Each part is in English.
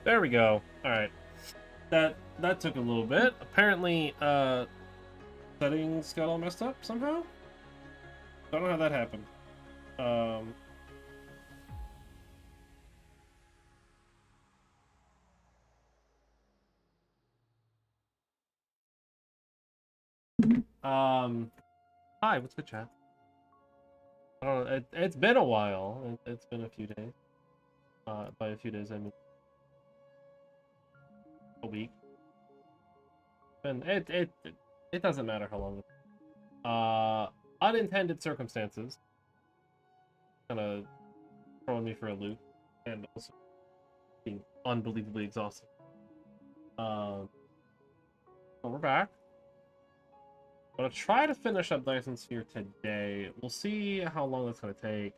There we go. All right. That took a little bit. Apparently, settings got all messed up somehow. Don't know how that happened. Um, Hi, what's good, chat? I don't know. It's been a while. It's been a few days. By a few days, I mean a week. And it doesn't matter how long. Unintended circumstances kind of throwing me for a loop, and also being unbelievably exhausted. But we're back. I'm gonna try to finish up Dyson Sphere today. We'll see how long that's gonna take.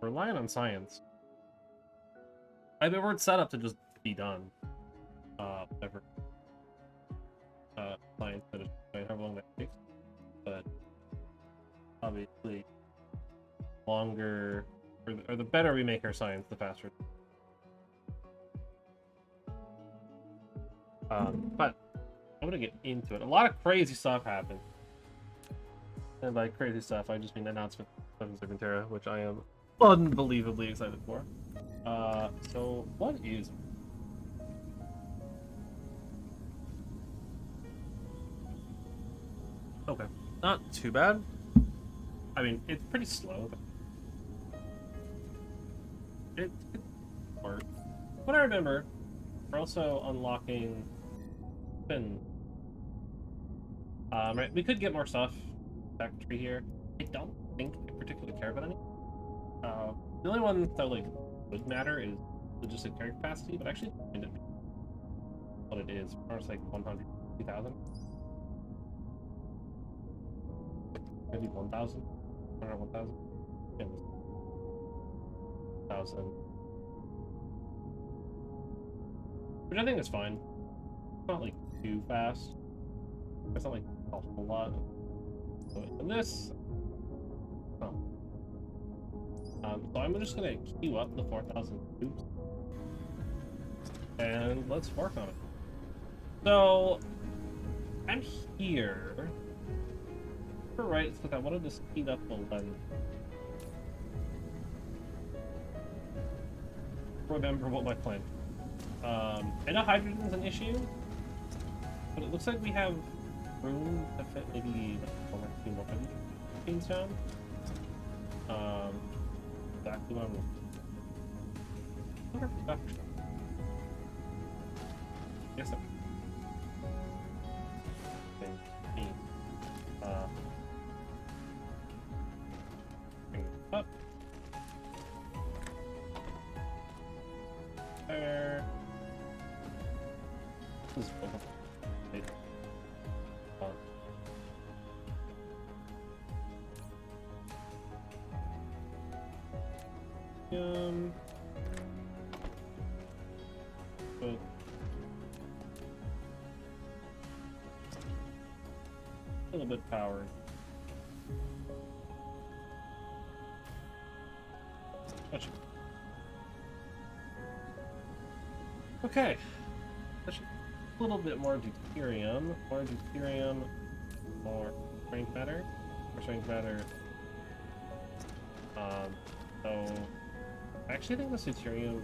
Relying on science. I mean, we're set up to just be done. Whatever. Science finish, however long that takes. But obviously, longer or the better we make our science, the faster. But I'm gonna get into it. A lot of crazy stuff happened. And by crazy stuff, I just mean announcement of Serpentera, which I am unbelievably excited for. So what is... Okay, not too bad. I mean, it's pretty slow. It works. What I remember, we're also unlocking... right, we could get more stuff. Factory here. I don't think I particularly care about any. The only one that like would matter is logistic carry capacity, but actually find it what it is. It's like 100, 2,000. Maybe 1,000. 1,000. 1,000. Which I think is fine. It's not like too fast. It's not like a whole lot. And this... Oh. So I'm just gonna queue up the 4,000 troops. And let's work on it. So... I'm here. Right, it's like I wanted to speed up the lens. Remember what my plan. I know hydrogen's an issue, but it looks like we have room to fit maybe one or two more beams down. Exactly what I'm... Yes, sir. Bring it up. There. This is but a little bit powered. Gotcha. Okay. A little bit more deuterium. More deuterium. More strength matter. More strength matter. So I actually think this deuterium...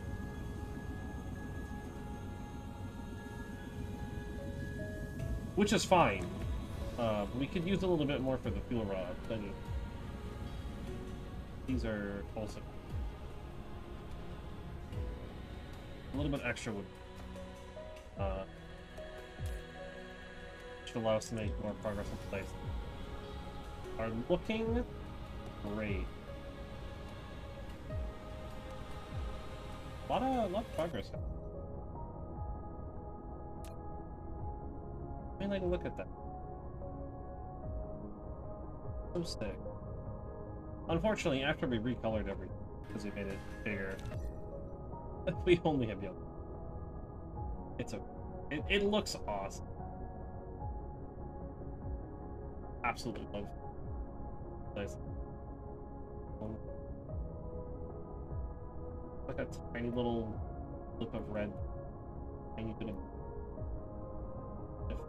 Which is fine. We could use a little bit more for the fuel rod. Then these are also a little bit extra wood. Should allow us to make more progress in place. Are looking great. A lot of progress. I mean, like, look at that. So sick. Unfortunately, after we recolored everything, because we made it bigger, we only have yellow. It's okay. It looks awesome. Absolutely love it. Like a tiny little lip of red and you could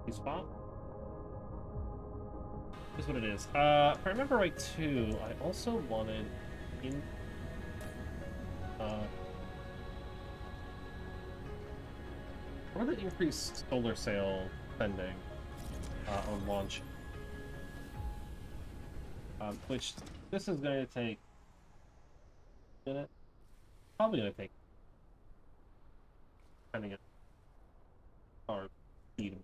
if spot. Is what it is. If I remember right too, I also wanted in I wanted to increase solar sail spending on launch. Which this is going to take a minute. Probably going to take depending on our speed.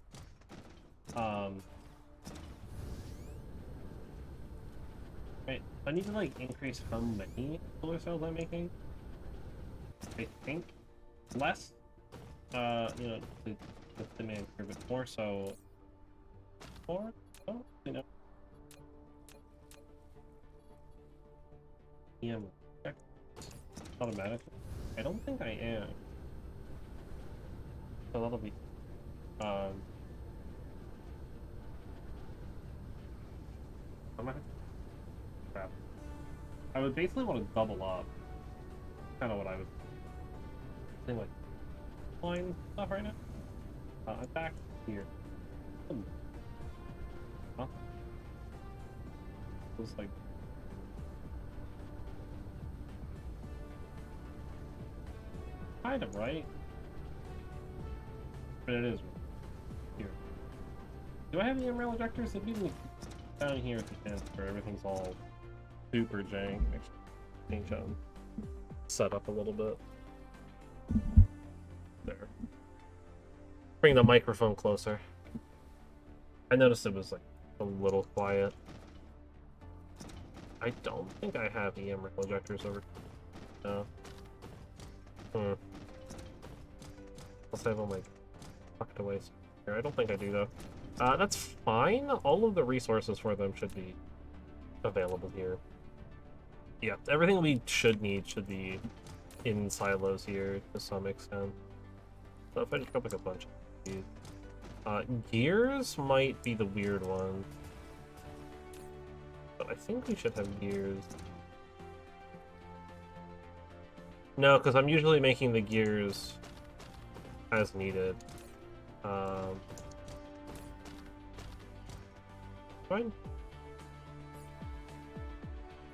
Right, I need to like increase how many solar cells I'm making. I think less. You know, the demand curve, but more so. More? Oh, you know. Yeah, automatically. I don't think I am. So that'll be. I might have to. Crap. I would basically want to double up. Kind of what I would think, like line stuff right now. I'm back here. Huh? It was like kind of right, but it is here. Do I have any rail ejectors? It'd be like down here at the end where everything's all super jank. Actually, set up a little bit. There. Bring the microphone closer. I noticed it was like a little quiet. I don't think I have EM rail ejectors over. No. Unless I have them like tucked away here. I don't think I do though. That's fine. All of the resources for them should be available here. Yeah, everything we should need should be in silos here to some extent. So if I just go like a bunch of these. Gears might be the weird one. But I think we should have gears. No, because I'm usually making the gears as needed. Fine.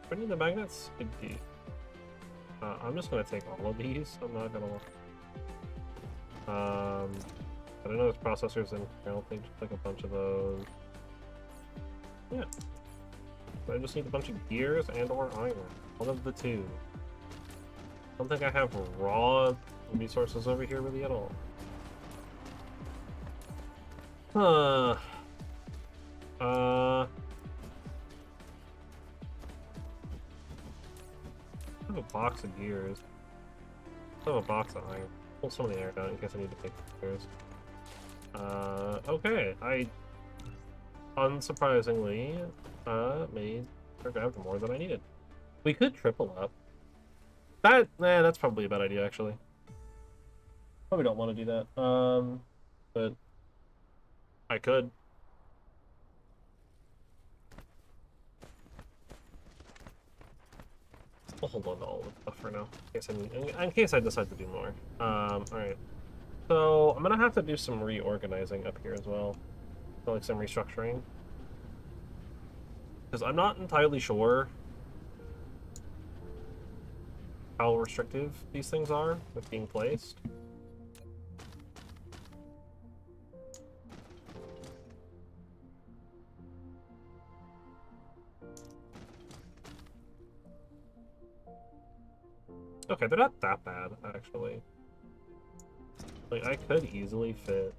Do I need the magnets? I do. I'm just gonna take all of these. I'm not gonna. I don't know there's processors in here. I'll take just like a bunch of those. Yeah. I just need a bunch of gears and/or iron. One of the two. I don't think I have raw resources over here really at all. I have a box of gears. I have a box of iron. Pull some of the air down in case I need to take the gears. Okay. I unsurprisingly made or grabbed more than I needed. We could triple up. That's probably a bad idea actually. Probably don't want to do that. But I could. I'll hold on to all the stuff for now, in case I decide to do more. Alright. So, I'm gonna have to do some reorganizing up here as well. So, like, some restructuring. Because I'm not entirely sure how restrictive these things are with being placed. Okay, they're not that bad, actually. Like, I could easily fit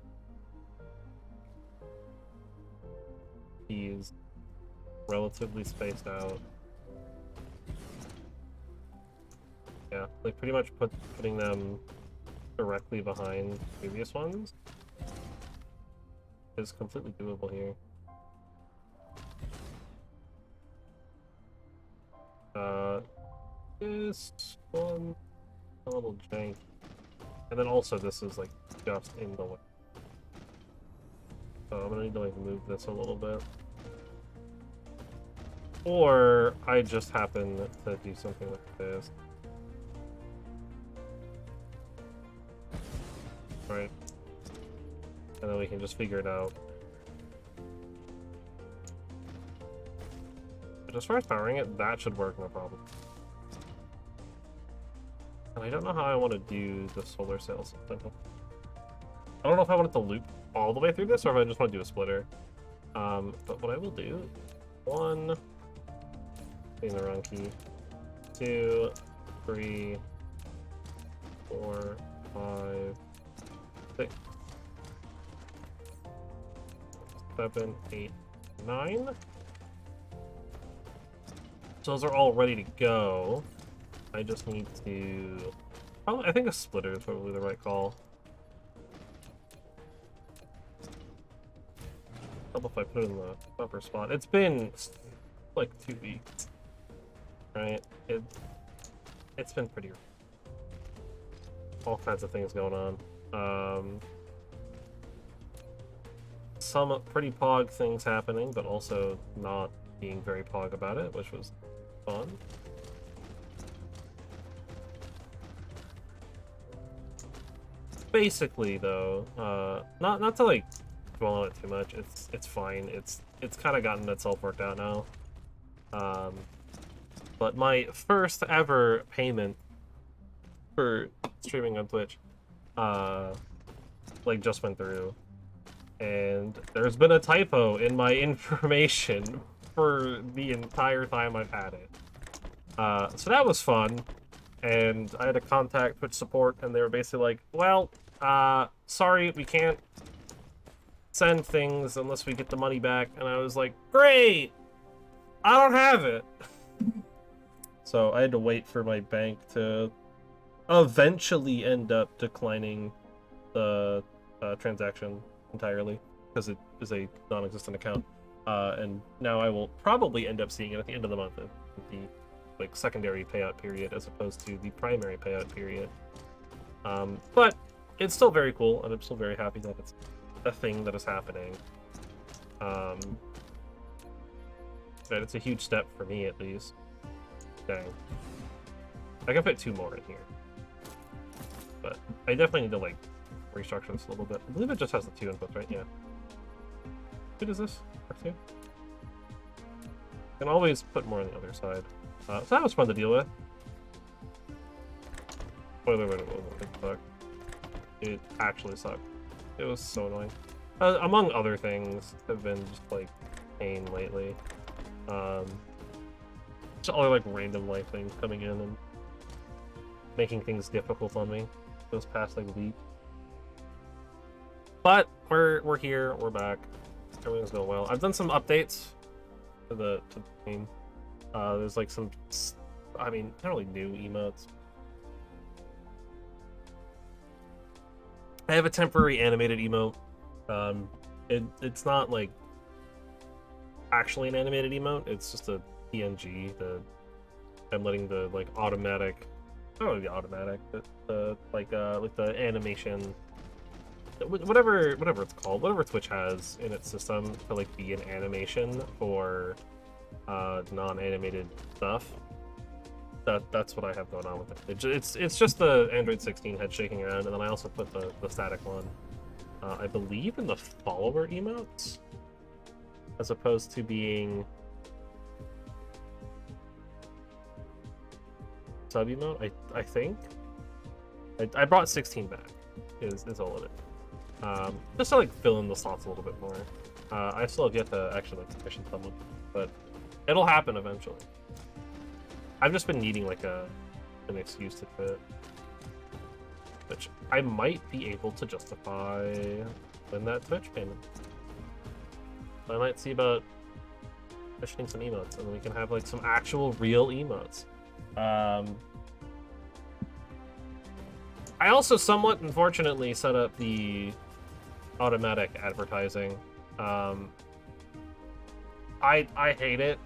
these relatively spaced out. Yeah, like pretty much putting them directly behind previous ones is completely doable here. This one a little jank. And then also this is like just in the way. So I'm gonna need to like move this a little bit. Or I just happen to do something like this. Right. and then we can just figure it out. But as far as powering it, that should work, no problem. And I don't know how I want to do the solar sail system. I don't know if I want it to loop all the way through this, or if I just want to do a splitter. But what I will do, 1, getting the wrong key, 2, 3, 4, 5, 6, 7, 8, 9. So those are all ready to go. I just need to... I think a splitter is probably the right call. Help if I put it in the proper spot. It's been like 2 weeks, right? It's been pretty... all kinds of things going on. Some pretty pog things happening, but also not being very pog about it, which was fun. Basically, though, not to like dwell on it too much. It's fine. It's kind of gotten itself worked out now. But my first ever payment for streaming on Twitch, like just went through, and there's been a typo in my information for the entire time I've had it. So that was fun, and I had to contact Twitch support, and they were basically like, well, sorry, we can't send things unless we get the money back. And I was like, great! I don't have it! So I had to wait for my bank to eventually end up declining the transaction entirely, because it is a non-existent account. And now I will probably end up seeing it at the end of the month, the like secondary payout period, as opposed to the primary payout period. But it's still very cool, and I'm still very happy that it's a thing that is happening. But it's a huge step for me, at least. Dang. I can fit 2 more in here. But I definitely need to, like, restructure this a little bit. I believe it just has the 2 inputs, right? Yeah. What is this? R2? You can always put more on the other side. So that was fun to deal with. Spoiler alert, it sucked. It actually sucked. It was so annoying. Among other things, have been just like pain lately. Just other like random life things coming in and making things difficult on me those past like week. But we're here, we're back. Everything's going well. I've done some updates to the game. There's like some, I mean, not really new emotes. I have a temporary animated emote. It's not like actually an animated emote. It's just a PNG that I'm letting the like automatic, not really the automatic, but like the animation, whatever it's called, whatever Twitch has in its system to like be an animation for non-animated stuff. That's what I have going on with it. It's just the Android 16 head shaking around, and then I also put the static one, I believe, in the follower emotes, as opposed to being sub emote. I think I brought 16 back. Is all of it. Just to like fill in the slots a little bit more. I still have yet to actually like commission someone, but it'll happen eventually. I've just been needing like an excuse to do it, which I might be able to justify in that Twitch payment. So I might see about commissioning some emotes, and then we can have like some actual real emotes. I also somewhat unfortunately set up the automatic advertising. I hate it.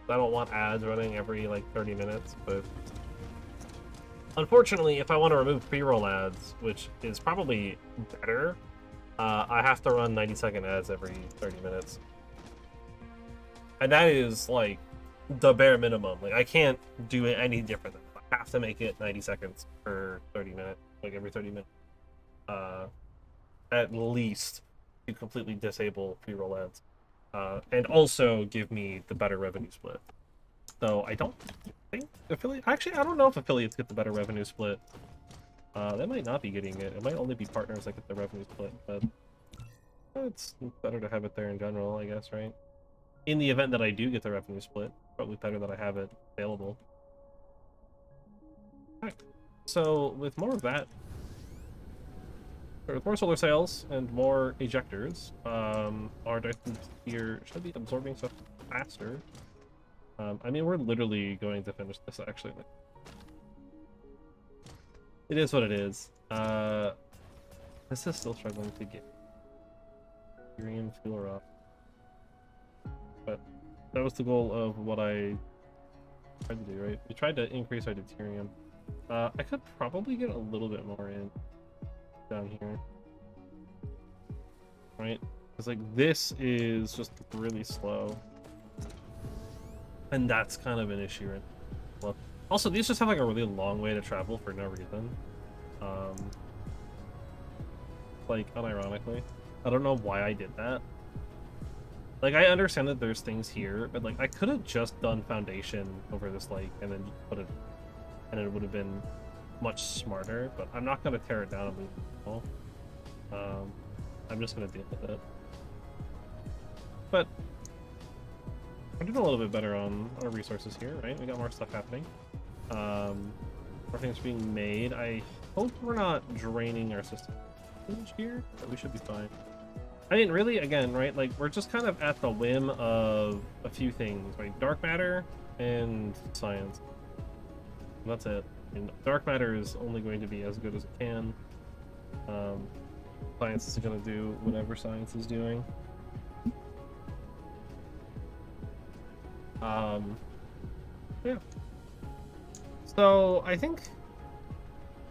I don't want ads running every like 30 minutes, but unfortunately, if I want to remove pre-roll ads, which is probably better, I have to run 90-second ads every 30 minutes. And that is like the bare minimum. Like I can't do it any different than that. I have to make it 90 seconds per 30 minutes, like every 30 minutes. at least to completely disable pre-roll ads, and also give me the better revenue split. So I don't think affiliate. Actually, I don't know if affiliates get the better revenue split. They might not be getting it. It might only be partners that get the revenue split, but it's better to have it there in general, I guess, right? In the event that I do get the revenue split, probably better that I have it available. Alright. So with more of that, or with more solar sails and more ejectors, our Dyson here should be absorbing stuff faster. I mean, we're literally going to finish this, actually. It is what it is. This is still struggling to get Ethereum fuel off. But that was the goal of what I tried to do, right? We tried to increase our deuterium. I could probably get a little bit more in down here. Right? Because, like, this is just really slow. And that's kind of an issue, right? Well, also, these just have, like, a really long way to travel for no reason. Like, unironically. I don't know why I did that. Like, I understand that there's things here, but, like, I could have just done foundation over this lake and then put it, and it would have been much smarter, but I'm not going to tear it down and leave it all. I'm just going to deal with it. But we're doing a little bit better on our resources here, right? We got more stuff happening. More things being made. I hope we're not draining our system here, but we should be fine. I mean, really, again, right? Like, we're just kind of at the whim of a few things, right? Dark matter and science. And that's it. I mean, dark matter is only going to be as good as it can. Science is going to do whatever science is doing. Yeah. So I think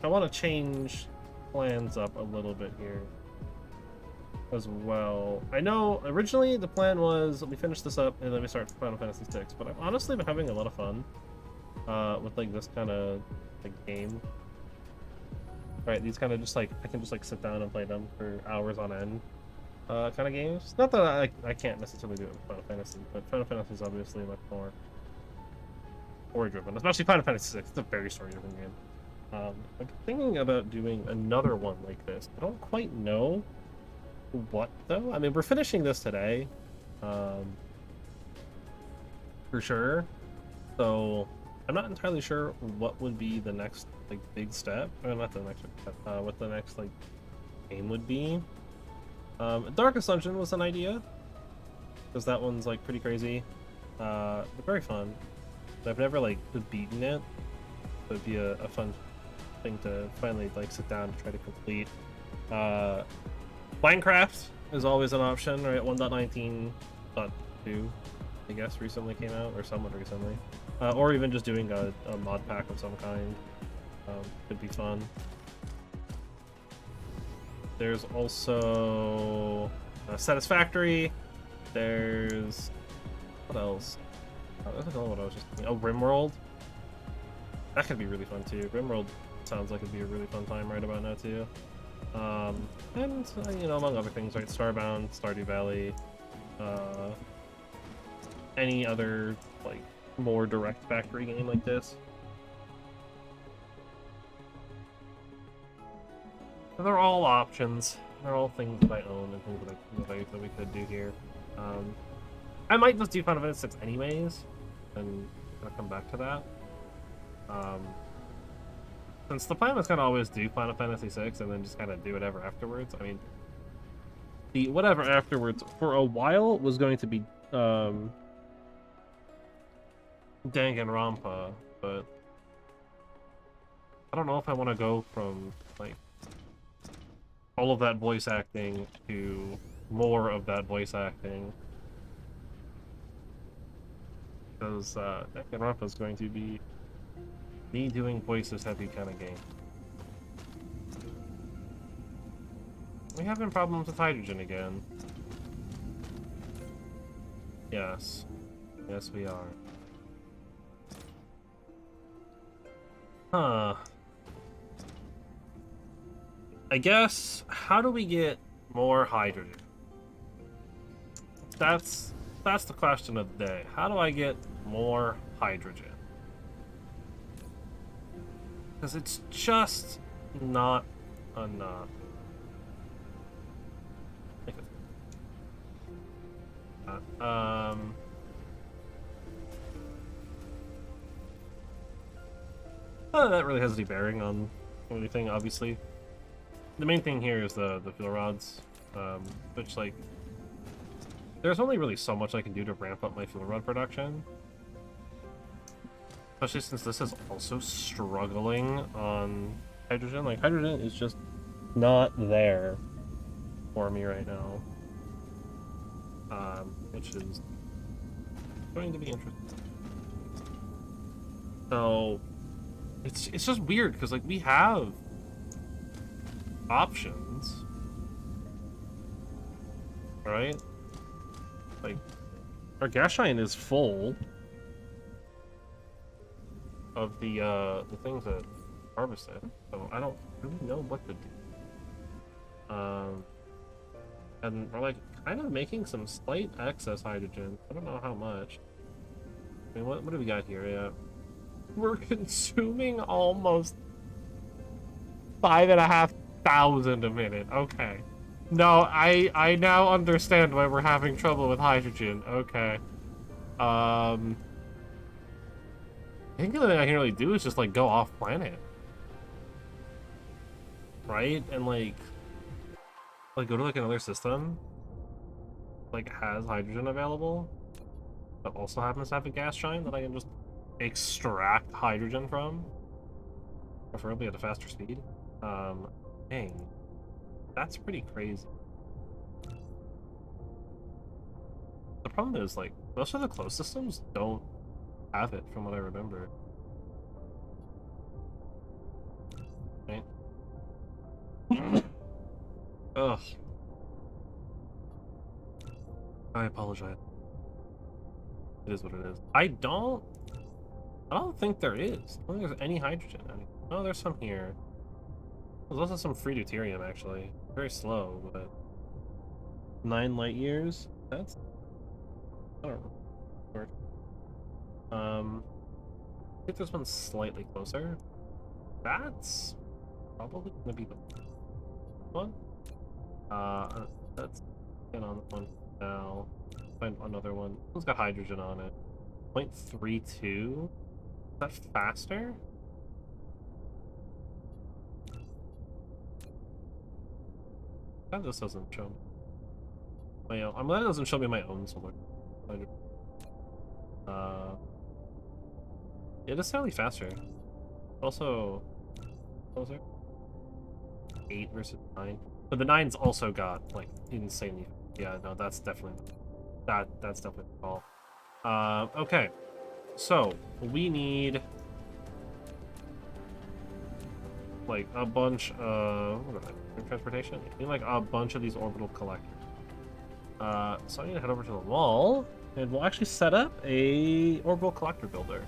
I want to change plans up a little bit here as well. I know originally the plan was we finish this up and then we start Final Fantasy VI, but I've honestly been having a lot of fun with like this kind of like game. Right, these kind of just like I can just like sit down and play them for hours on end. Kind of games. Not that I can't necessarily do it with Final Fantasy, but Final Fantasy is obviously much more story-driven, especially Final Fantasy VI. It's a very story-driven game. I'm thinking about doing another one like this. I don't quite know what though. I mean, we're finishing this today, for sure. So I'm not entirely sure what would be the next like big step. Or not the next step. What the next like game would be. Dark Ascension was an idea, because that one's like pretty crazy, but very fun. I've never like beaten it, so it'd be a fun thing to finally like sit down and try to complete. Minecraft is always an option, right? 1.19.2, I guess, recently came out, or somewhat recently, or even just doing a mod pack of some kind could be fun. There's also Satisfactory. There's what else? I don't know what I was just thinking. Oh, RimWorld. That could be really fun too. RimWorld sounds like it'd be a really fun time right about now too. And you know, among other things, right? Starbound, Stardew Valley, any other like more direct factory game like this. They're all options. They're all things that I own and things that we could do here. I might just do Final Fantasy VI anyways, and I'll come back to that. Since the plan was kind of always do Final Fantasy VI and then just kind of do whatever afterwards. I mean, the whatever afterwards for a while was going to be Danganronpa, but I don't know if I want to go from like all of that voice acting to more of that voice acting, because Danganronpa is going to be me doing voices heavy kind of game. We having problems with hydrogen again. Yes. Yes, we are. Huh. I guess, how do we get more hydrogen? That's the question of the day. How do I get more hydrogen? Because it's just not enough. None of that really has any bearing on anything, obviously. The main thing here is the fuel rods, which, like, there's only really so much I can do to ramp up my fuel rod production. Especially since this is also struggling on hydrogen. Like, hydrogen is just not there for me right now. Which is going to be interesting. So, it's just weird, because, like, we have options. Right? Like, our gas giant is full of the things that harvested, so I don't really know what to do. And we're, like, kind of making some slight excess hydrogen. I don't know how much. I mean, what do we got here? Yeah, we're consuming almost 5,500 a minute. Okay. No, I now understand why we're having trouble with hydrogen. Okay. I think the only thing I can really do is just, like, go off planet. Right? And, like go to, like, another system, like, has hydrogen available, that also happens to have a gas giant that I can just extract hydrogen from, preferably at a faster speed. Dang. That's pretty crazy. The problem is, like, most of the closed systems don't have it, from what I remember. Right? Ugh. I apologize. It is what it is. I don't think there is. I don't think there's any hydrogen. Oh, there's some here. There's also some free deuterium, actually. Very slow, but 9 light years. That's I don't know. I think this one's slightly closer. That's probably gonna be the one. Let's get on one now. Find another one. This one's got hydrogen on it. 0.32. Is that faster? Glad this doesn't show me. I'm glad it doesn't show me my own solar. It is slightly faster. Also, closer. 8 versus 9. But the 9's also got, like, insanely. Yeah, no, that's definitely that's definitely the call. Okay. So we need, like, a bunch of transportation. We need, like, a bunch of these orbital collectors. So I need to head over to the wall, and we'll actually set up a orbital collector builder.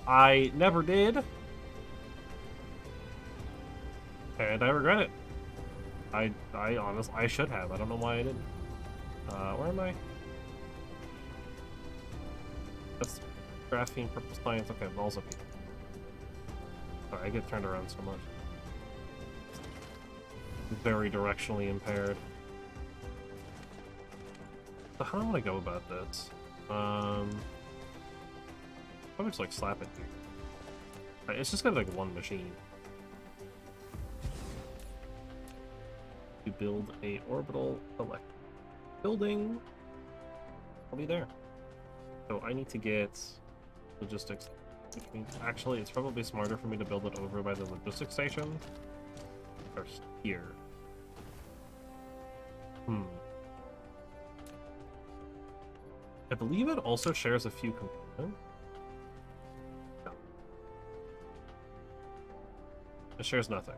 I never did, and I regret it. I honestly, I should have. I don't know why I didn't. Where am I? That's graphene, purple science. Okay, balls up here. Sorry, I get turned around so much. Very directionally impaired. So how do I want to go about this? Probably just, like, slap it here. Right, it's just gonna be, like, one machine. To build a orbital electric building. I'll be there. So I need to get logistics, which means actually it's probably smarter for me to build it over by the logistics station. Or here. I believe it also shares a few components. No. It shares nothing.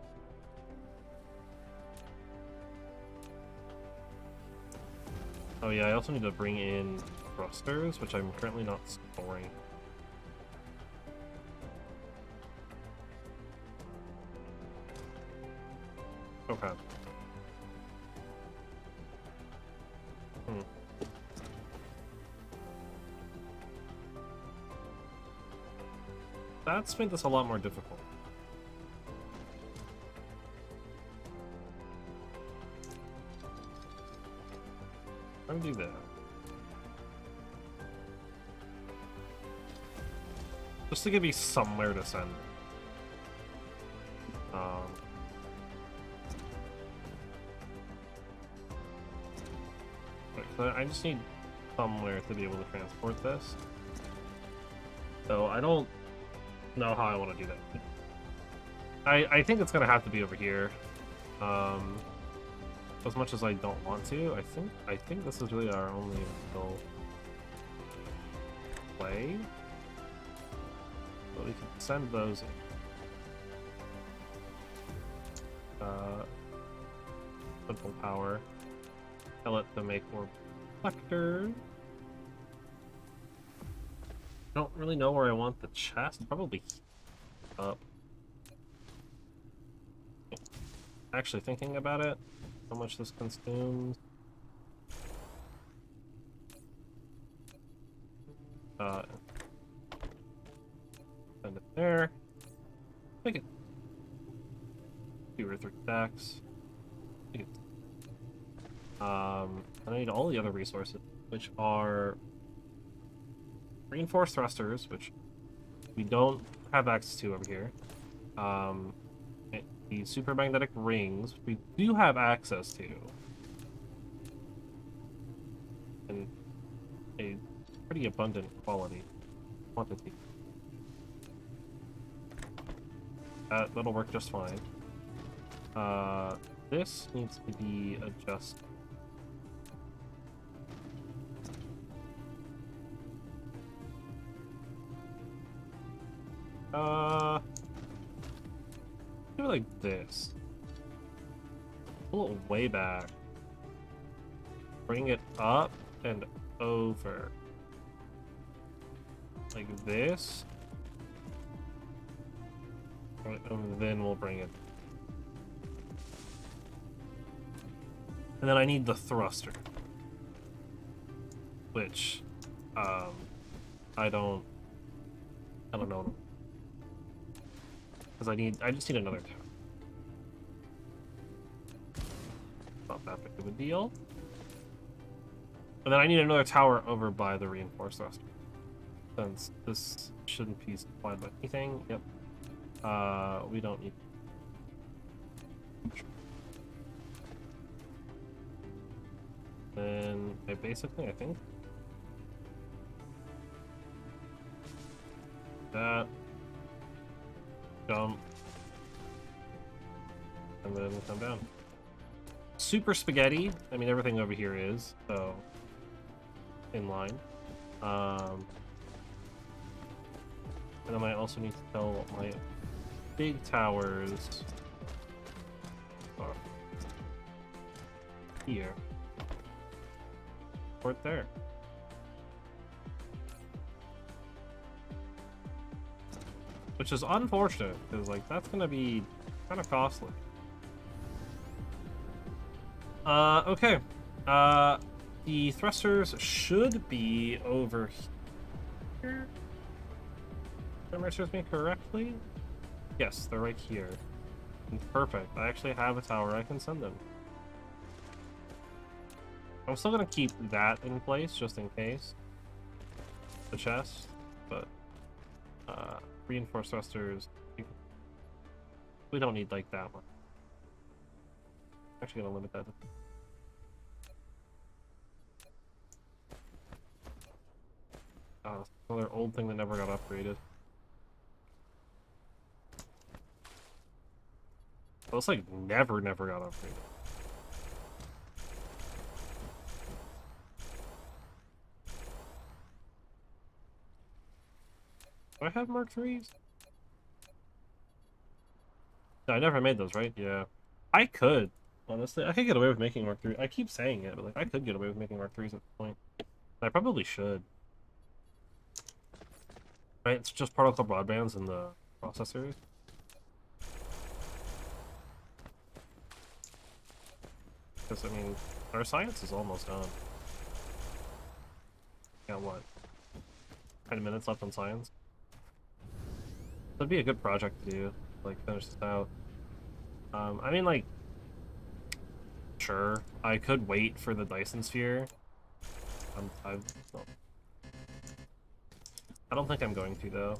Oh yeah, I also need to bring in thrusters, which I'm currently not storing. Okay. That's made this a lot more difficult. I'm gonna do that. Just to give me somewhere to send. I just need somewhere to be able to transport this. So I don't know how I want to do that. I think it's gonna have to be over here. As much as I don't want to, I think this is really our only real play. But we can send those in. Simple power. Tell it to make more reflectors. I don't really know where I want the chest. Probably up. Actually thinking about it, how much this consumes. Send it there. Make it 2 or 3 stacks. Make it. I need all the other resources, which are reinforced thrusters, which we don't have access to over here. The super magnetic rings, we do have access to. And a pretty abundant quantity. That'll work just fine. This needs to be adjusted. Do it like this. Pull it way back. Bring it up and over. Like this. And then we'll bring it. And then I need the thruster. Which, I don't know. Because I just need another tower. Not that big of a deal. And then I need another tower over by the reinforced thruster. Since this shouldn't be supplied by anything. Yep. We don't need. Then I think that jump and then come down. Super spaghetti. I mean, everything over here is so in line. And then I also need to tell my big towers are here. Right there. Which is unfortunate, because like that's gonna be kind of costly. Okay. The thrusters should be over here. If memory serves me correctly. Yes, they're right here. Perfect. I actually have a tower I can send them. I'm still gonna keep that in place just in case. The chest, but reinforced thrusters. We don't need like that one. I'm actually gonna limit that. Another old thing that never got upgraded. Well, it's like never got upgraded. Do I have Mark IIIs? No, I never made those, right? Yeah. I could. Honestly, I could get away with making Mark III. I keep saying it, but like I could get away with making Mark IIIs at this point. I probably should. Right, it's just particle broadbands in the processors. Because, I mean, our science is almost done. Got what? 10 minutes left on science? That'd be a good project to do, like finish this out. I mean, like, sure, I could wait for the Dyson sphere. Well, I don't think I'm going to though.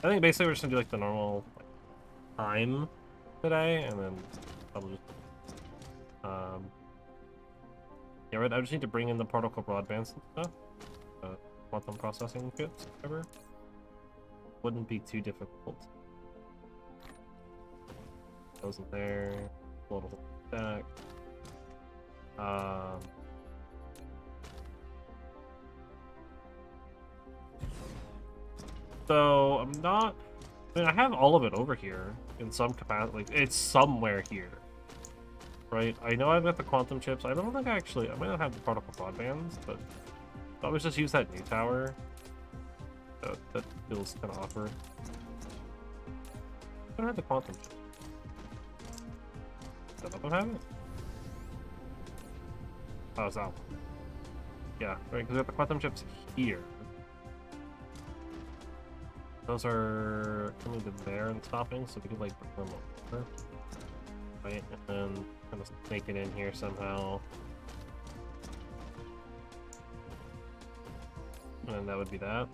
I think basically we're just gonna do like the normal like, time today, and then probably just yeah, right. I just need to bring in the particle broadbands and stuff. Quantum processing kits, whatever. Wouldn't be too difficult. Goes in there. Load a whole stack. So I'm not. I mean, I have all of it over here in some capacity. Like it's somewhere here, right? I know I've got the quantum chips. I don't think I might not have the particle broadbands, but I always just use that new tower. That feels kind of awkward. I don't have the quantum chips. Does that one have it? Oh, it's that one. Yeah, right, because we have the quantum chips here. Those are coming to there and stopping, so we can like bring them over. Right, and then kind of snake it in here somehow. And that would be that.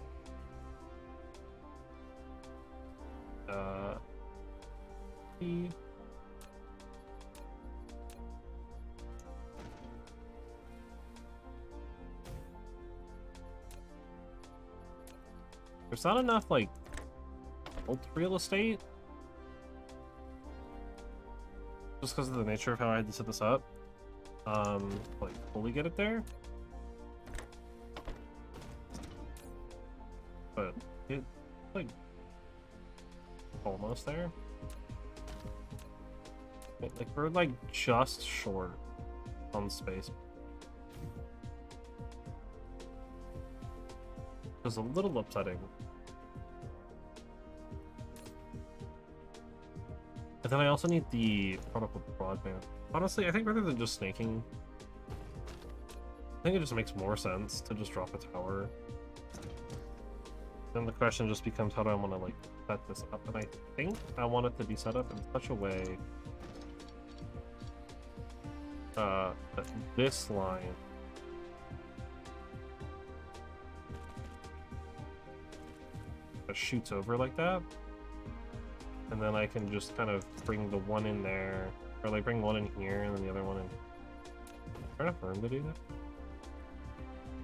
There's not enough, like, old real estate. Just because of the nature of how I had to set this up. Like, fully get it there. But, it's, like, almost there. Like, we're, like, just short on space. It's a little upsetting. And then I also need the particle broadband. Honestly, I think rather than just snaking, I think it just makes more sense to just drop a tower. Then the question just becomes, how do I want to like set this up? And I think I want it to be set up in such a way that this line shoots over like that, and then I can just kind of bring the one in there, or like bring one in here and then the other one in. Is there enough room to do that?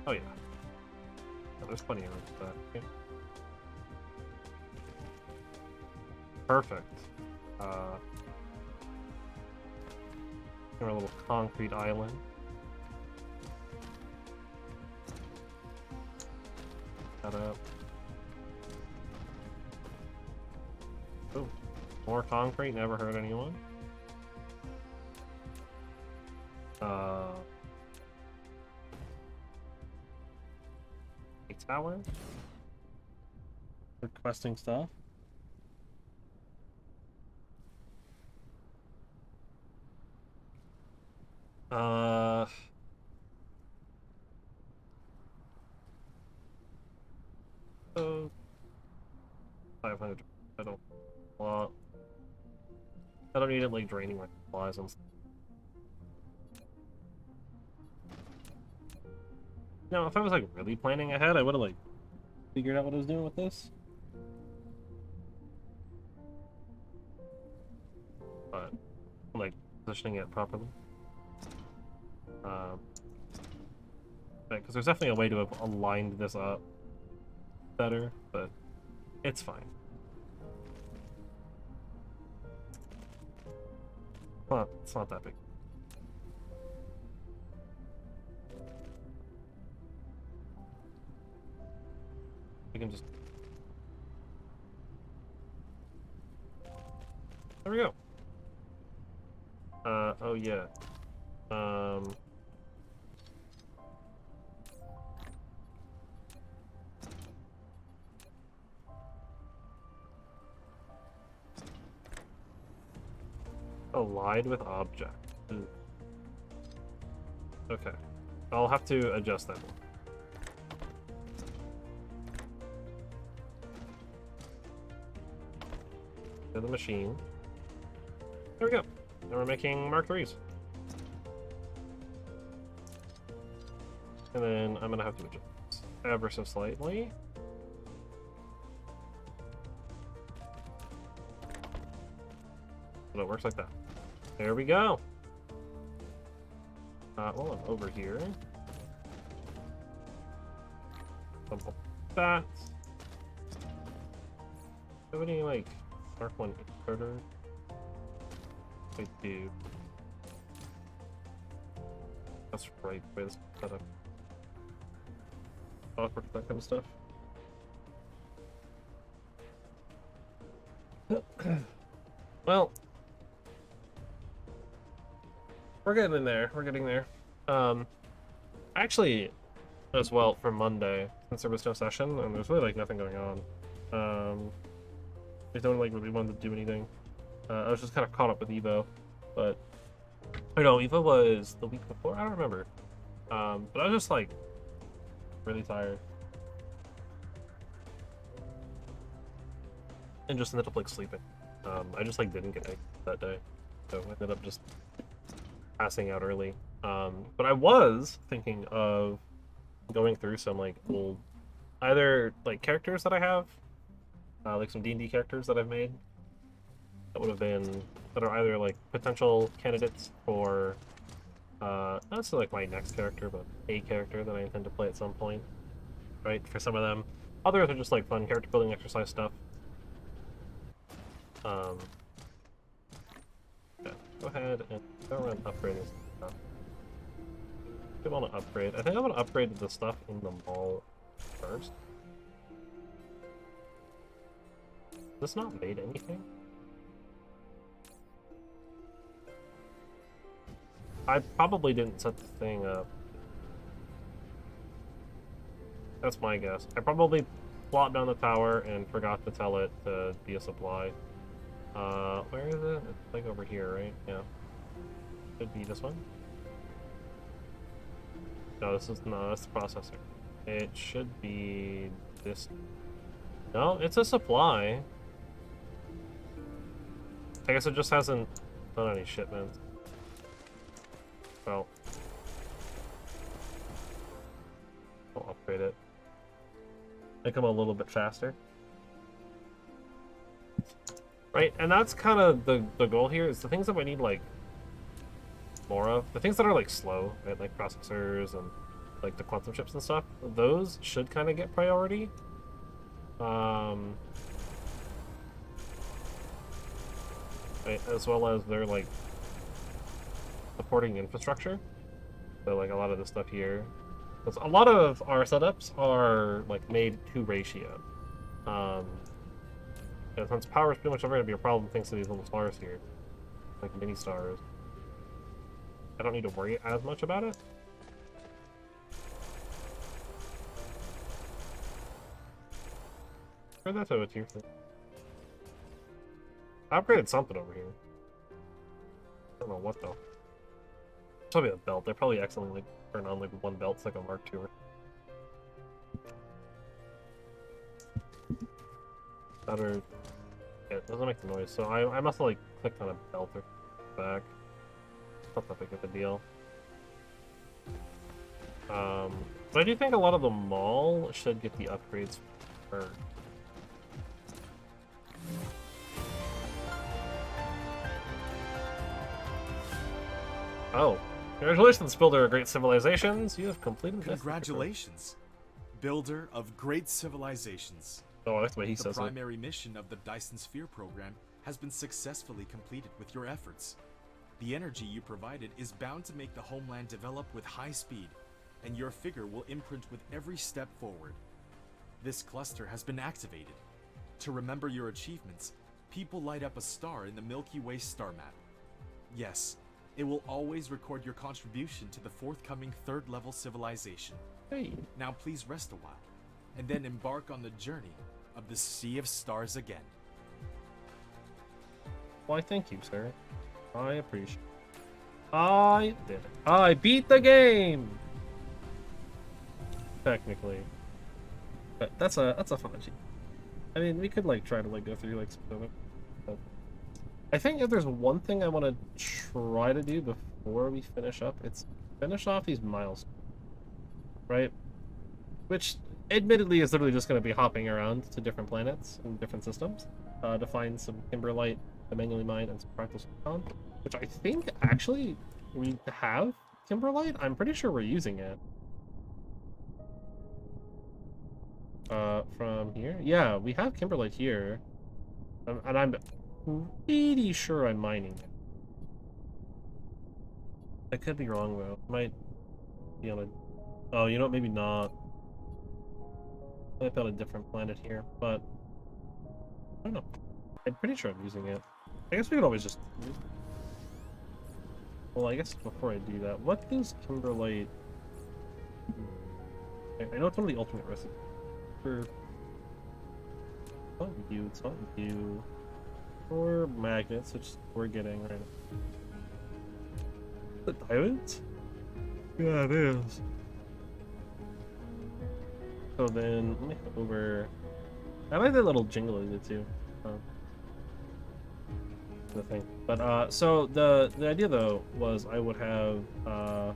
Oh yeah, there's plenty of room for that. Okay. Perfect. Our little concrete island. That up. Oh, more concrete, never hurt anyone. A tower. Requesting stuff. So 500. I don't want. I don't need it like draining my supplies and stuff. No, if I was like really planning ahead, I would have like figured out what I was doing with this. But I'm like positioning it properly. Because there's definitely a way to have aligned this up better, but it's fine. Well, it's not that big. We can just... There we go. Oh yeah. Allied with object. Okay. I'll have to adjust that one. to the machine. There we go. Now we're making Mark IIIs. And then I'm gonna have to adjust ever so slightly. So it works like that. There we go. Well, I'm over here. Something like that. Do any like Mark 1 inverter? I do. That's right, way this setup. Awkward, that kind of stuff. Well, we're getting in there. We're getting there. Actually, as well for Monday, since there was no session and there's really like nothing going on. I don't like really wanted to do anything. I was just kind of caught up with Evo, but I know Evo was the week before. I don't remember. But I was just like really tired. And just ended up like sleeping. I just like didn't get egg that day. So I ended up just passing out early. But I was thinking of going through some like old either like characters that I have, like some D&D characters that I've made that would have been that are either like potential candidates for not necessarily like my next character, but a character that I intend to play at some point, right? For some of them, others are just like fun character building exercise stuff. Yeah, go ahead and go around upgrading stuff. I want to upgrade. I think I want to upgrade the stuff in the mall first. Has this not made anything? I probably didn't set the thing up. That's my guess. I probably plopped down the tower and forgot to tell it to be a supply. Where is it? It's like over here, right? Yeah. Could be this one. No, this is no, that's the processor. It should be this. No, it's a supply. I guess it just hasn't done any shipments. Well, I'll upgrade it. Make them a little bit faster. Right, and that's kind of the goal here, is the things that we need, like, more of. The things that are, like, slow, right, like processors and, like, the quantum chips and stuff, those should kind of get priority. Right, as well as they're, like, supporting infrastructure. So, like, a lot of this stuff here. Because a lot of our setups are, like, made to ratio. And since power is pretty much never going to be a problem thanks to these little stars here, like mini stars, I don't need to worry as much about it. Where'd that to a tier thing? I upgraded something over here. I don't know what though. Probably a belt. They probably accidentally like turn on like one belt, it's like a Mark II. Better. Yeah, it doesn't make the noise, so I must have like clicked on a belt or back. Not that big of a deal. But I do think a lot of the mall should get the upgrades first. Oh. Congratulations, builder of great civilizations. You have completed this. Congratulations, builder of great civilizations. Oh, that's the way he says it. The primary mission of the Dyson Sphere program has been successfully completed with your efforts. The energy you provided is bound to make the homeland develop with high speed, and your figure will imprint with every step forward. This cluster has been activated. To remember your achievements, people light up a star in the Milky Way star map. Yes, it will always record your contribution to the forthcoming third-level civilization. Hey. Now please rest a while, and then embark on the journey of the Sea of Stars again. Why, thank you, sir. I appreciate it. I did it. I beat the game! Technically. But that's a fun achievement. I mean, we could, like, try to, like, go through, like, some of it. But I think if there's one thing I want to try to do before we finish up, it's finish off these milestones, right? Which, admittedly, is literally just going to be hopping around to different planets and different systems to find some kimberlite to manually mine and some fractal silicon, which I think actually we have kimberlite. I'm pretty sure we're using it. From here? Yeah, we have kimberlite here. And I'm pretty sure I'm mining it. I could be wrong, though. Might be on a... Oh, you know what? Maybe not. Might be on a different planet here, but... I don't know. I'm pretty sure I'm using it. I guess we could always just... Well, I guess before I do that, what does kimberlite... I know it's one of the ultimate recipes. For... It's not you. Or magnets, which we're getting right now. The diamonds? Yeah, it is. So then, let me head over. I like that little jingle it did too. The thing. But so the idea though was I would have I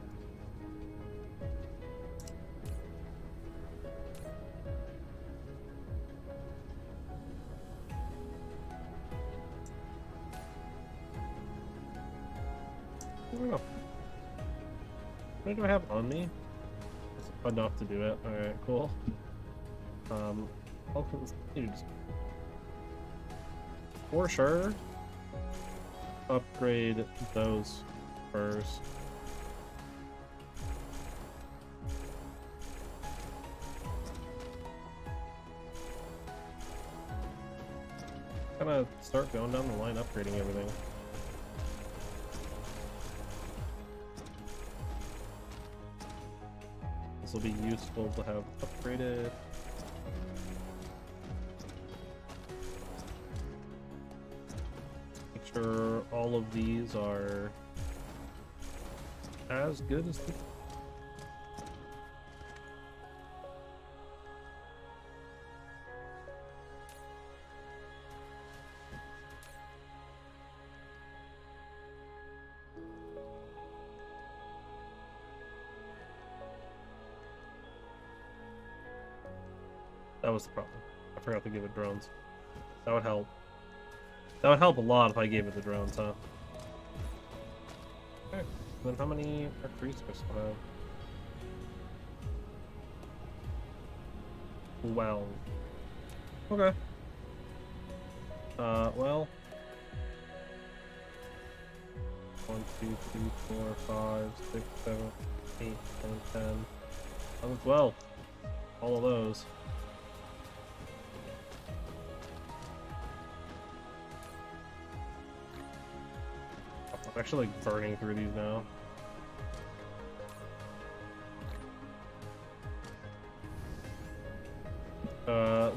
don't know. What do I have on me? It's enough to do it. Alright, cool. I'll just for sure upgrade those first. Gonna start going down the line upgrading everything. This will be useful to have upgraded. Make sure all of these are as good as the... That was the problem. I forgot to give it drones. That would help. That would help a lot if I gave it the drones, huh? Okay. Then how many R3s do I still have? Well. Okay. Well. 1, 2, 3, 4, 5, 6, 7, 8, 9, 10, 11, 12. All of those. I'm actually like burning through these now.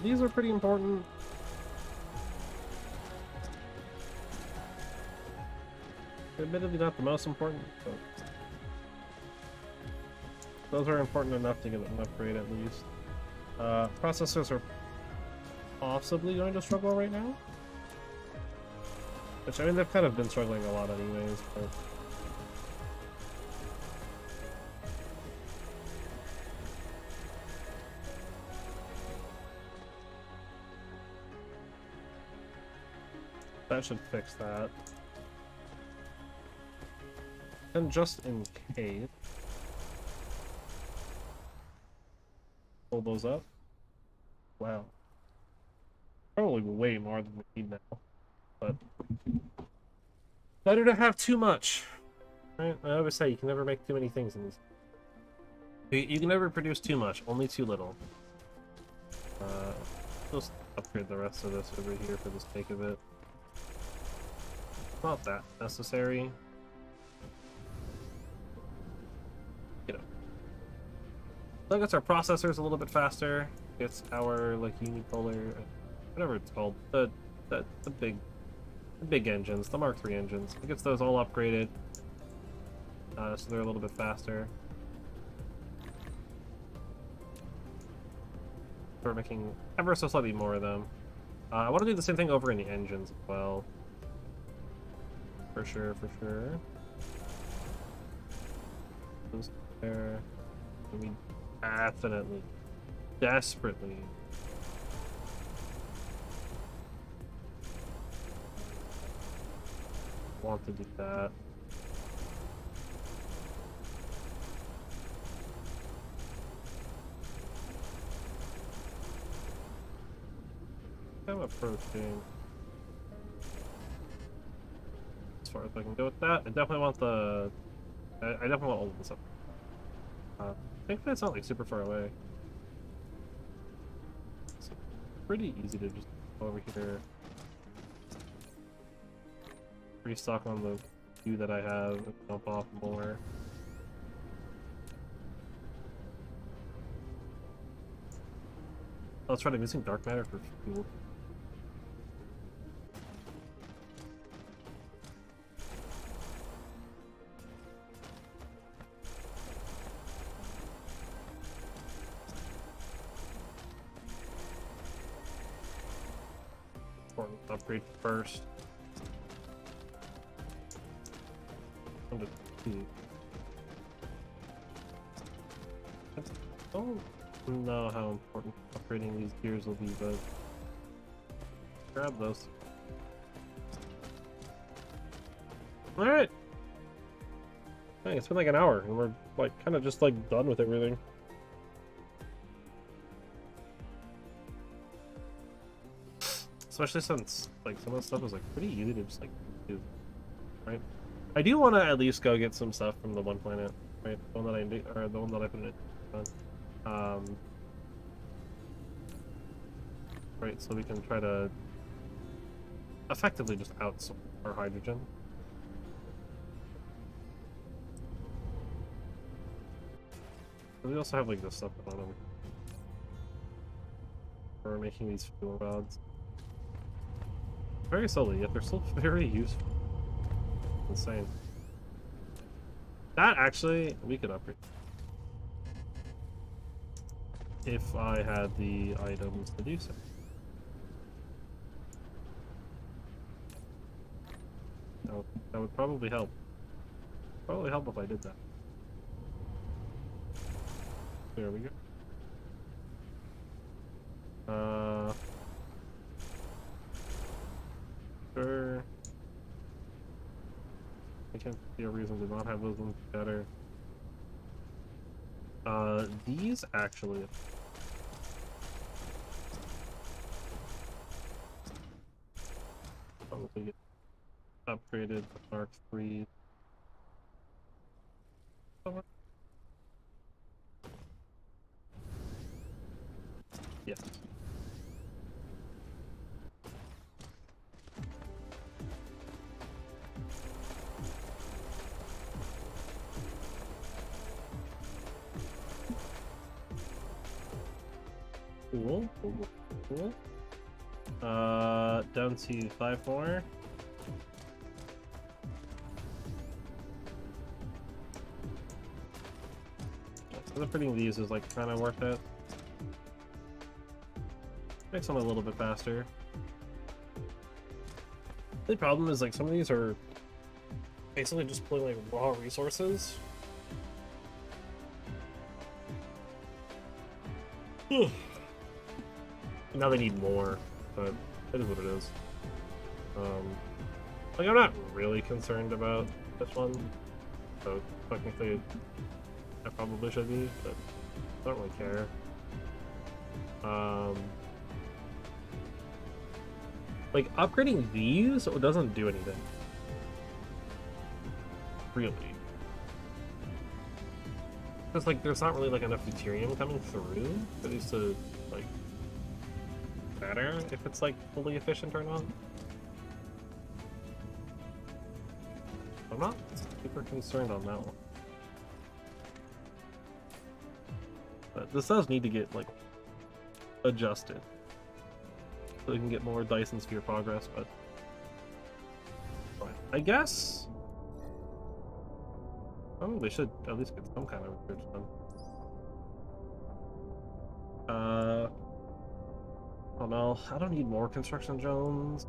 These are pretty important. Admittedly not the most important, but those are important enough to get an upgrade at least. Processors are possibly going to struggle right now. Which, I mean, they've kind of been struggling a lot anyways, but... That should fix that. And just in case... Pull those up. Wow. Probably way more than we need now. But... better to have too much. Right? I always say you can never make too many things in these. You can never produce too much, only too little. Just upgrade the rest of this over here for the sake of it. Not that necessary. You know. That gets our processors a little bit faster. Gets our like unipolar, whatever it's called, the big engines, the Mark III engines. It gets those all upgraded, so they're a little bit faster. We're making ever so slightly more of them. I want to do the same thing over in the engines as well. For sure, for sure. Those there. We definitely, desperately want to do that. I'm approaching as far as I can go with that. I definitely want the. I definitely want all of this up. Thankfully, it's not like super far away. It's pretty easy to just go over here. Restock on the few that I have and dump off more. Let's try using dark matter for fuel. Or upgrade first. I don't know how important upgrading these gears will be, but grab those. Alright! Dang, it's been like an hour, and we're like kind of just like done with everything. Especially since like some of the stuff was like pretty easy to just like do, right? I do want to at least go get some stuff from the one planet, right? The one that I did, or the one that I put in it. Right, so we can try to effectively just outsort our hydrogen. But we also have like this stuff going on. We're making these fuel rods. Very slowly, yet they're still very useful. Insane. That actually, we could upgrade. If I had the items to do so. That would probably help. Probably help if I did that. There we go. Sure. I can't see a reason to not have those ones better. These actually. Probably get upgraded to Mark III. Yes. Cool, cool, cool. Down to 5 more. So upgrading these is like kind of worth it. Makes them a little bit faster. The problem is like some of these are basically just pulling like raw resources. Now they need more, but it is what it is. Like I'm not really concerned about this one, so technically I probably should be, but I don't really care. Like upgrading these doesn't do anything. Really. Because like there's not really like enough deuterium coming through for these to like matter if it's like fully efficient or not. I'm not super concerned on that one. But this does need to get like adjusted so we can get more Dyson sphere progress, but fine. I guess probably should at least get some kind of research done. Oh no, I don't need more construction drones.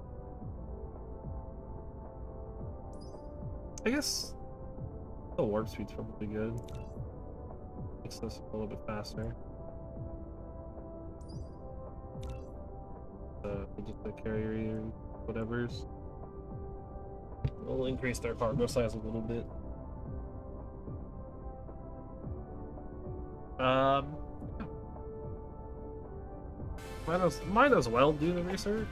I guess the warp speed's probably good. Makes this a little bit faster. Just the carrier whatever's. We'll increase their cargo size a little bit. Yeah. Might as well do the research.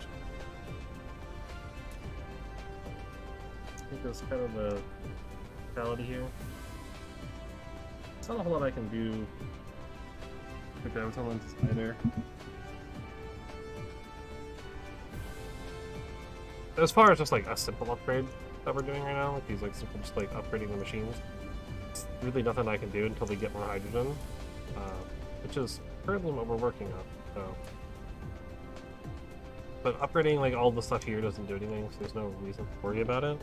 I think that's kind of the reality here. There's not a whole lot I can do with graviton lenses either. As far as just like a simple upgrade that we're doing right now, like these like simple just like upgrading the machines, it's really nothing I can do until they get more hydrogen, which is currently what we're working on. So, but upgrading like all the stuff here doesn't do anything, so there's no reason to worry about it.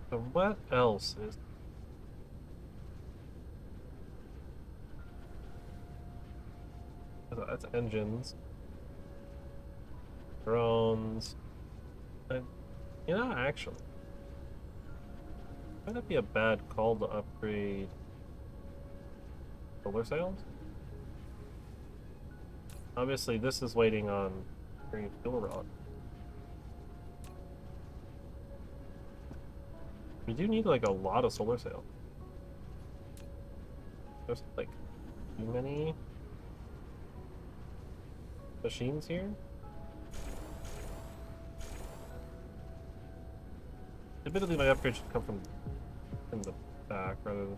So what else is... That's engines. Drones. And, you know, actually, might not be a bad call to upgrade solar sails. Obviously, this is waiting on green fuel rod. We do need like a lot of solar sails. There's like too many machines here. Admittedly, my upgrade should come from in the back rather than...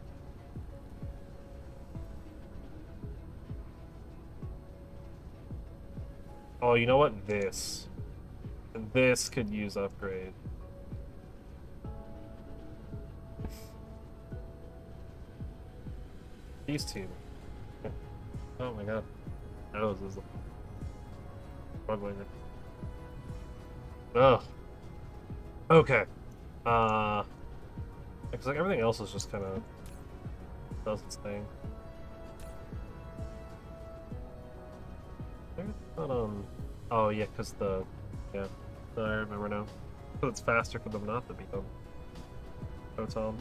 Oh, you know what? This could use upgrade. These two. Oh my god. That was struggling. Ugh. Okay. Because like everything else is just kind of does its thing. There's not oh yeah, because yeah. I remember now. So it's faster for them not to be done. Photon.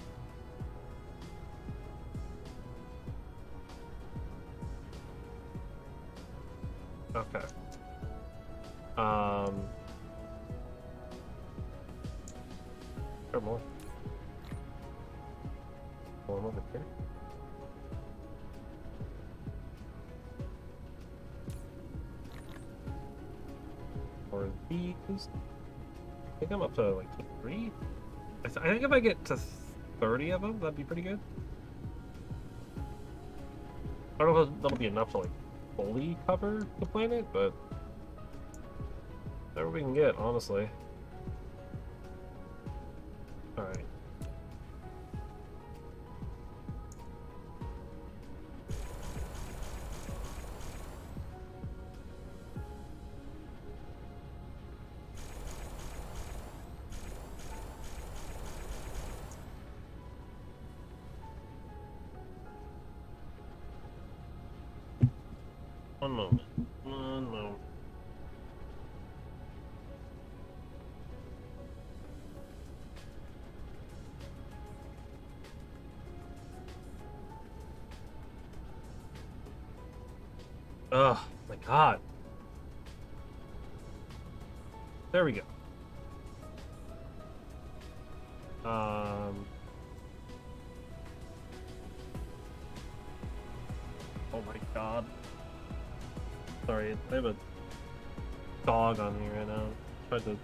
Okay. Or more. More over here. Or these. I think I'm up to like 3. I think if I get to 30 of them, that'd be pretty good. I don't know if that'll be enough to like fully cover the planet, but whatever we can get, honestly. Alright. One moment. One moment. Oh my god. There we go. Oh my god. Sorry, I have a dog on me right now. Tried to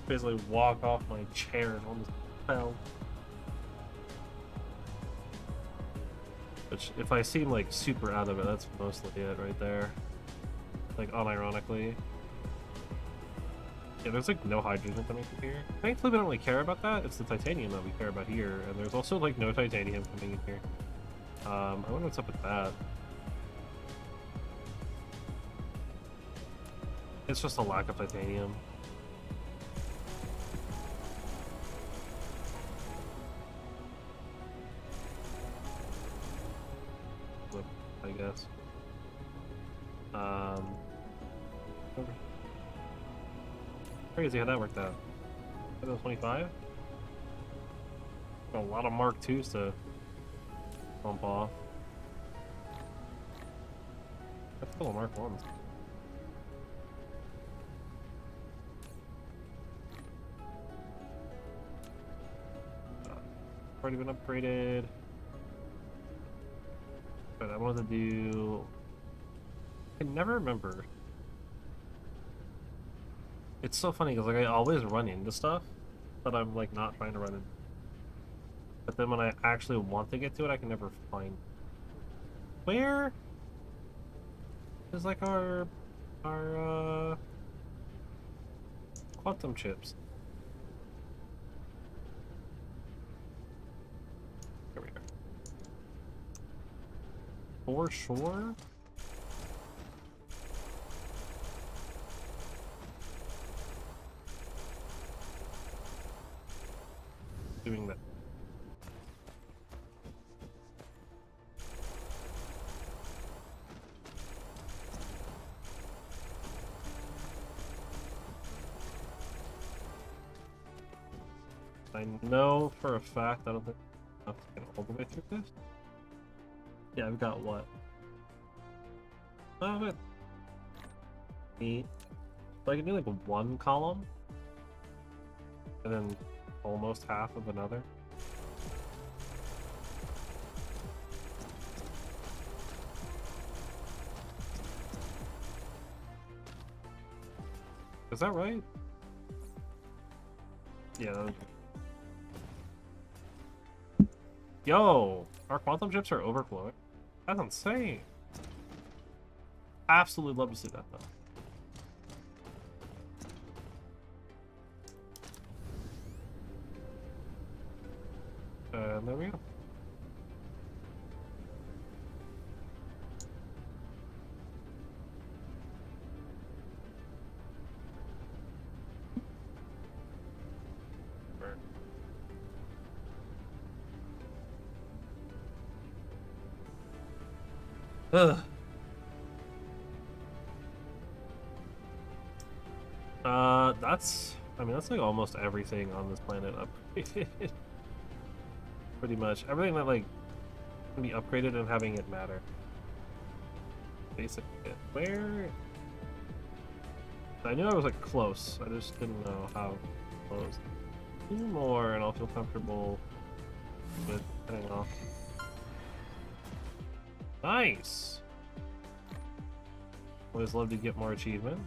basically walk off my chair and almost fell. Which, if I seem like super out of it, that's mostly it right there. Like, unironically. Yeah, there's like no hydrogen coming from here. Thankfully, we don't really care about that. It's the titanium that we care about here, and there's also like no titanium coming in here. I wonder what's up with that. It's just a lack of titanium. I guess. Crazy how that worked out. 25? A lot of Mark IIs to bump off. That's still a Mark 1. Already been upgraded. But I wanted to do... I can never remember. It's so funny because like I always run into stuff that I'm like not trying to run into. But then when I actually want to get to it, I can never find. Where is like our quantum chips? Here we are. For sure. Doing that. I know for a fact I don't think I have to get all the way through this. Yeah, I've got what? Oh, wait. 8. So I can do like one column and then almost half of another. Is that right? Yeah. That was... Yo! Our quantum chips are overflowing. That's insane. Absolutely love to see that though. And there we go. Ugh. I mean, that's like almost everything on this planet upgraded. Pretty much. Everything that, like, can be upgraded and having it matter. Basically. Where... I knew I was, like, close. I just didn't know how close. 2 more and I'll feel comfortable with heading off. Nice! Always love to get more achievement.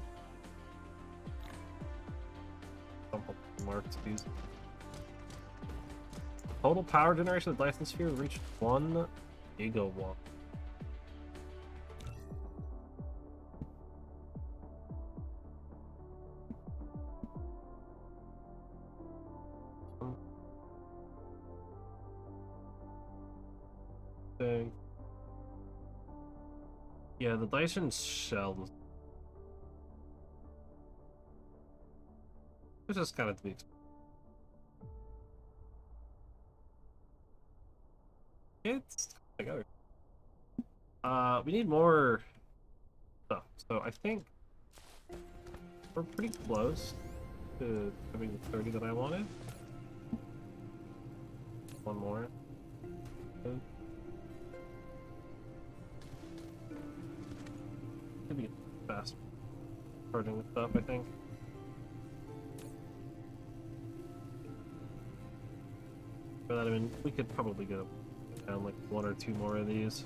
Mark IIs. Total power generation of the Dyson sphere reached 1 gigawatt. Okay. Yeah, the Dyson shell. It's just kind of to be expected. It's like we need more stuff. So I think we're pretty close to having the 30 that I wanted. One more. Could be fast charging the stuff, I think. For that, I mean, we could probably go down like 1 or 2 more of these.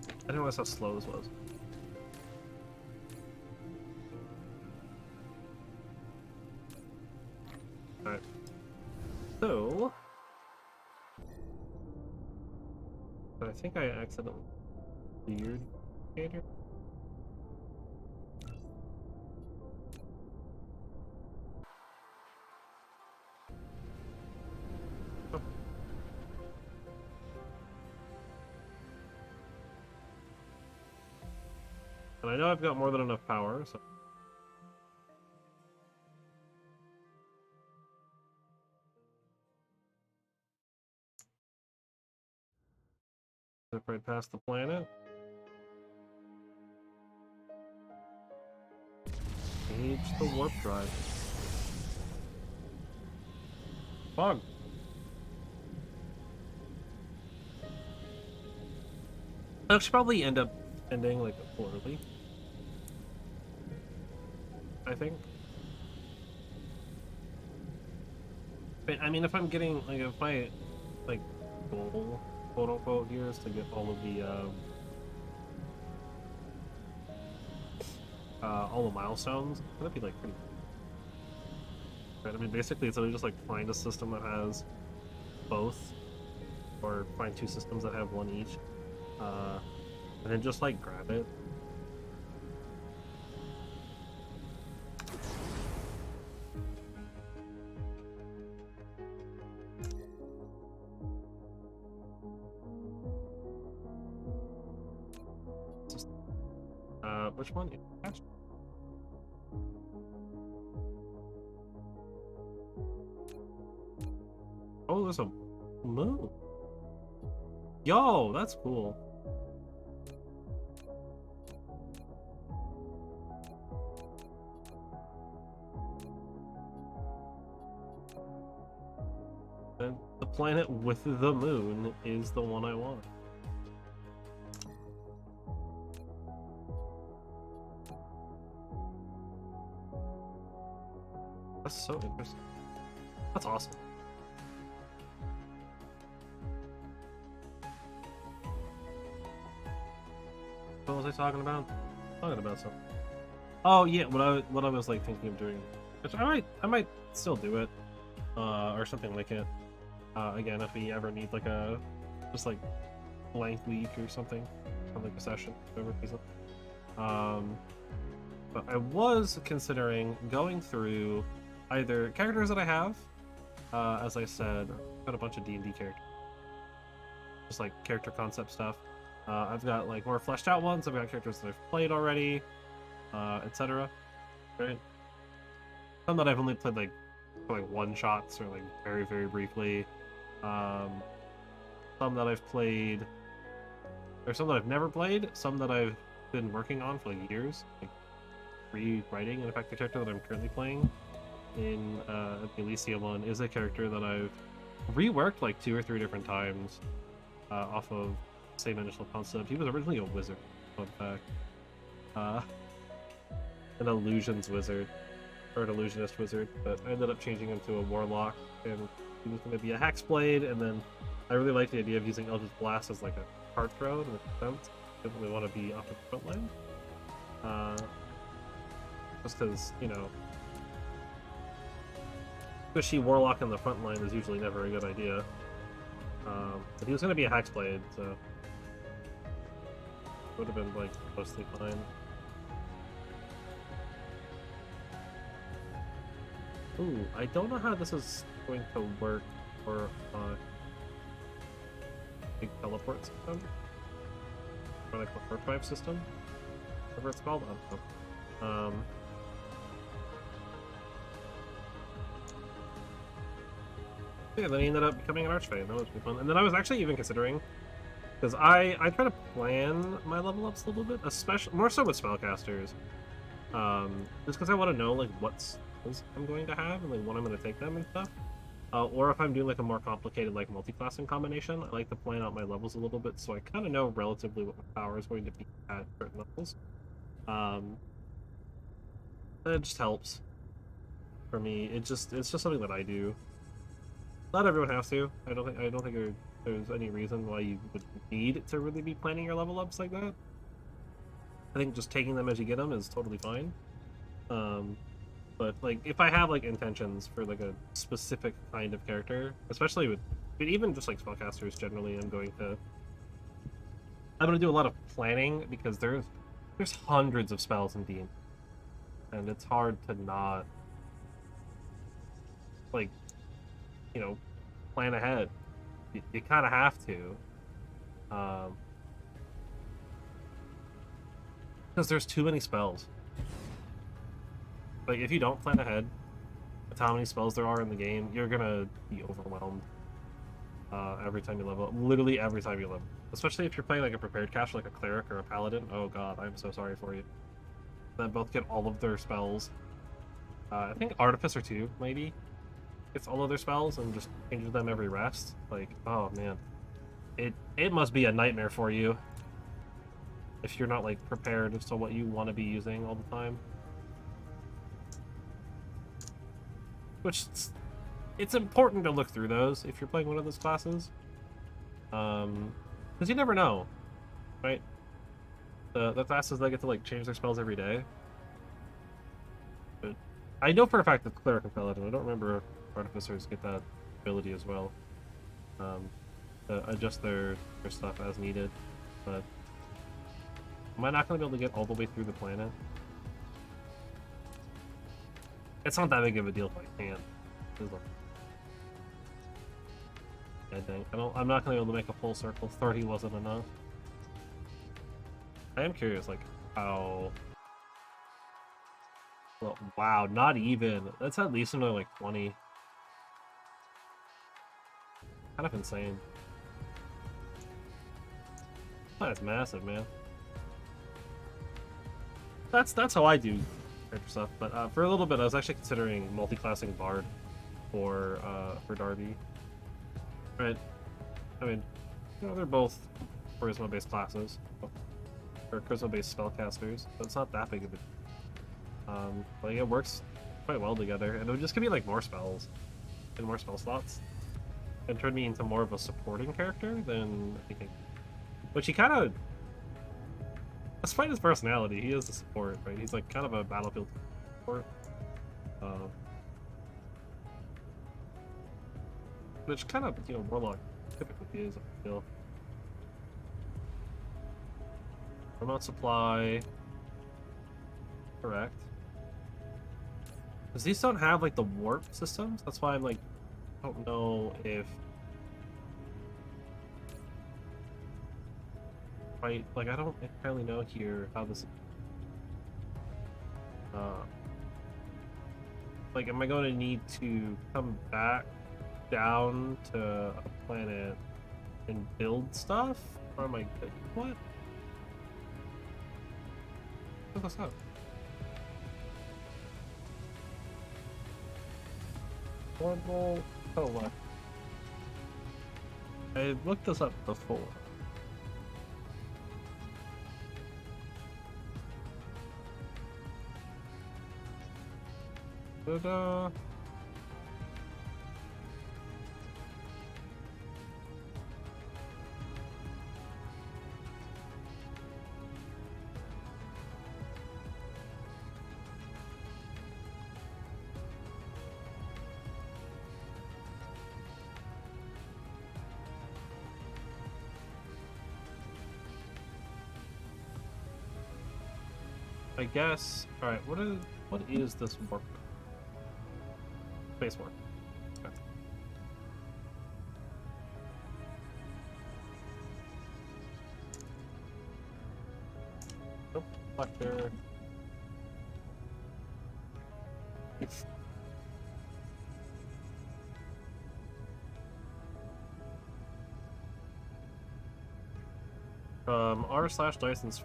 I didn't realize how slow this was. Alright. So... I think I accidentally cleared indicator. I know I've got more than enough power, so... Zip right past the planet. Engage the warp drive. Fog. I should probably end up ending like early. I think. But, I mean, if I'm getting like, if my like goal, quote unquote, here is to get all of the all the milestones, that'd be like pretty. Right? I mean, basically, it's just like find a system that has both, or find two systems that have one each, and then just like grab it. Which one? Oh, there's a moon. Yo, that's cool. And the planet with the moon is the one I want. That's so interesting. That's awesome. What was I talking about? Talking about something. Oh yeah, what I was like thinking of doing, which I might still do it, or something like it. Again, if we ever need like a just like blank week or something, or like a session, whatever it is. But I was considering going through either characters that I have, as I said, I've got a bunch of D&D characters, just like character concept stuff. I've got like more fleshed out ones. I've got characters that I've played already, etc. Right? Some that I've only played like for like one shots or like very very briefly. Some that I've played. There's some that I've never played. Some that I've been working on for like years, like rewriting. And in fact, the character that I'm currently playing in the Elysium one is a character that I've reworked like 2 or 3 different times off of the same initial concept. He was originally a wizard, fun fact. An illusions wizard, or an illusionist wizard, but I ended up changing him to a warlock, and he was going to be a hexblade, and then I really like the idea of using Eldritch Blast as like a card throw in the attempt. I didn't really want to be off the front line. Just because, you know, squishy warlock in the front line is usually never a good idea. But he was going to be a hexblade, so it would have been like mostly fine. Ooh, I don't know how this is going to work for big teleport system, or like the warp drive system, whatever it's called. I don't know. Yeah, then he ended up becoming an archfey. That was pretty fun. And then I was actually even considering, because I try to plan my level ups a little bit, especially more so with spellcasters, just because I want to know like what skills I'm going to have and like when I'm going to take them and stuff. Or if I'm doing like a more complicated like multi-classing combination, I like to plan out my levels a little bit so I kind of know relatively what my power is going to be at certain levels. It just helps for me. It's just something that I do. Not everyone has to. I don't think there's any reason why you would need to really be planning your level ups like that. I think just taking them as you get them is totally fine. But like if I have like intentions for like a specific kind of character, especially with, but even just like spellcasters generally, I'm going to do a lot of planning because there's hundreds of spells in D&D, and it's hard to not like, you know, plan ahead. You kind of have to. Because there's too many spells. Like, if you don't plan ahead with how many spells there are in the game, you're gonna be overwhelmed every time you level up. Literally every time you level. Especially if you're playing like a prepared caster, like a cleric or a paladin. Oh god, I'm so sorry for you. That both get all of their spells. I think Artificer too, maybe, gets all of their spells and just changes them every rest. Like, oh man. It must be a nightmare for you if you're not like prepared as to what you want to be using all the time. Which it's important to look through those if you're playing one of those classes. Because you never know, right? The classes that get to like change their spells every day. But I know for a fact that Cleric and Paladin, I don't remember if Artificers get that ability as well. To adjust their stuff as needed. But am I not going to be able to get all the way through the planet? It's not that big of a deal if I can. I think I'm not going to be able to make a full circle. 30 wasn't enough. I am curious, like, how... Well, wow, not even. That's at least another, like, 20. Kind of insane. That's massive, man. That's how I do character stuff. But for a little bit, I was actually considering multi-classing Bard for Darby. Right? I mean, you know, they're both charisma-based classes. Or charisma-based spellcasters, so it's not that big of a... like, it works quite well together, and it would just give me, like, more spells and more spell slots, and turn me into more of a supporting character than anything. Which he kind of... Despite his personality, he is a support, right? He's, like, kind of a battlefield support. Which kind of, you know, Warlock typically is, I feel. Remote supply. Correct. Because these don't have, like, the warp systems. That's why I'm, like, I don't know if... Right, like, I don't entirely know here how this... like, am I going to need to come back down to a planet and build stuff? Or am I good? What? Look this up. Horrible collect. I looked this up before. Ta-da! I guess. All right. What is this warp? Space warp. Okay. Nope. Reflector. R/Dyson's.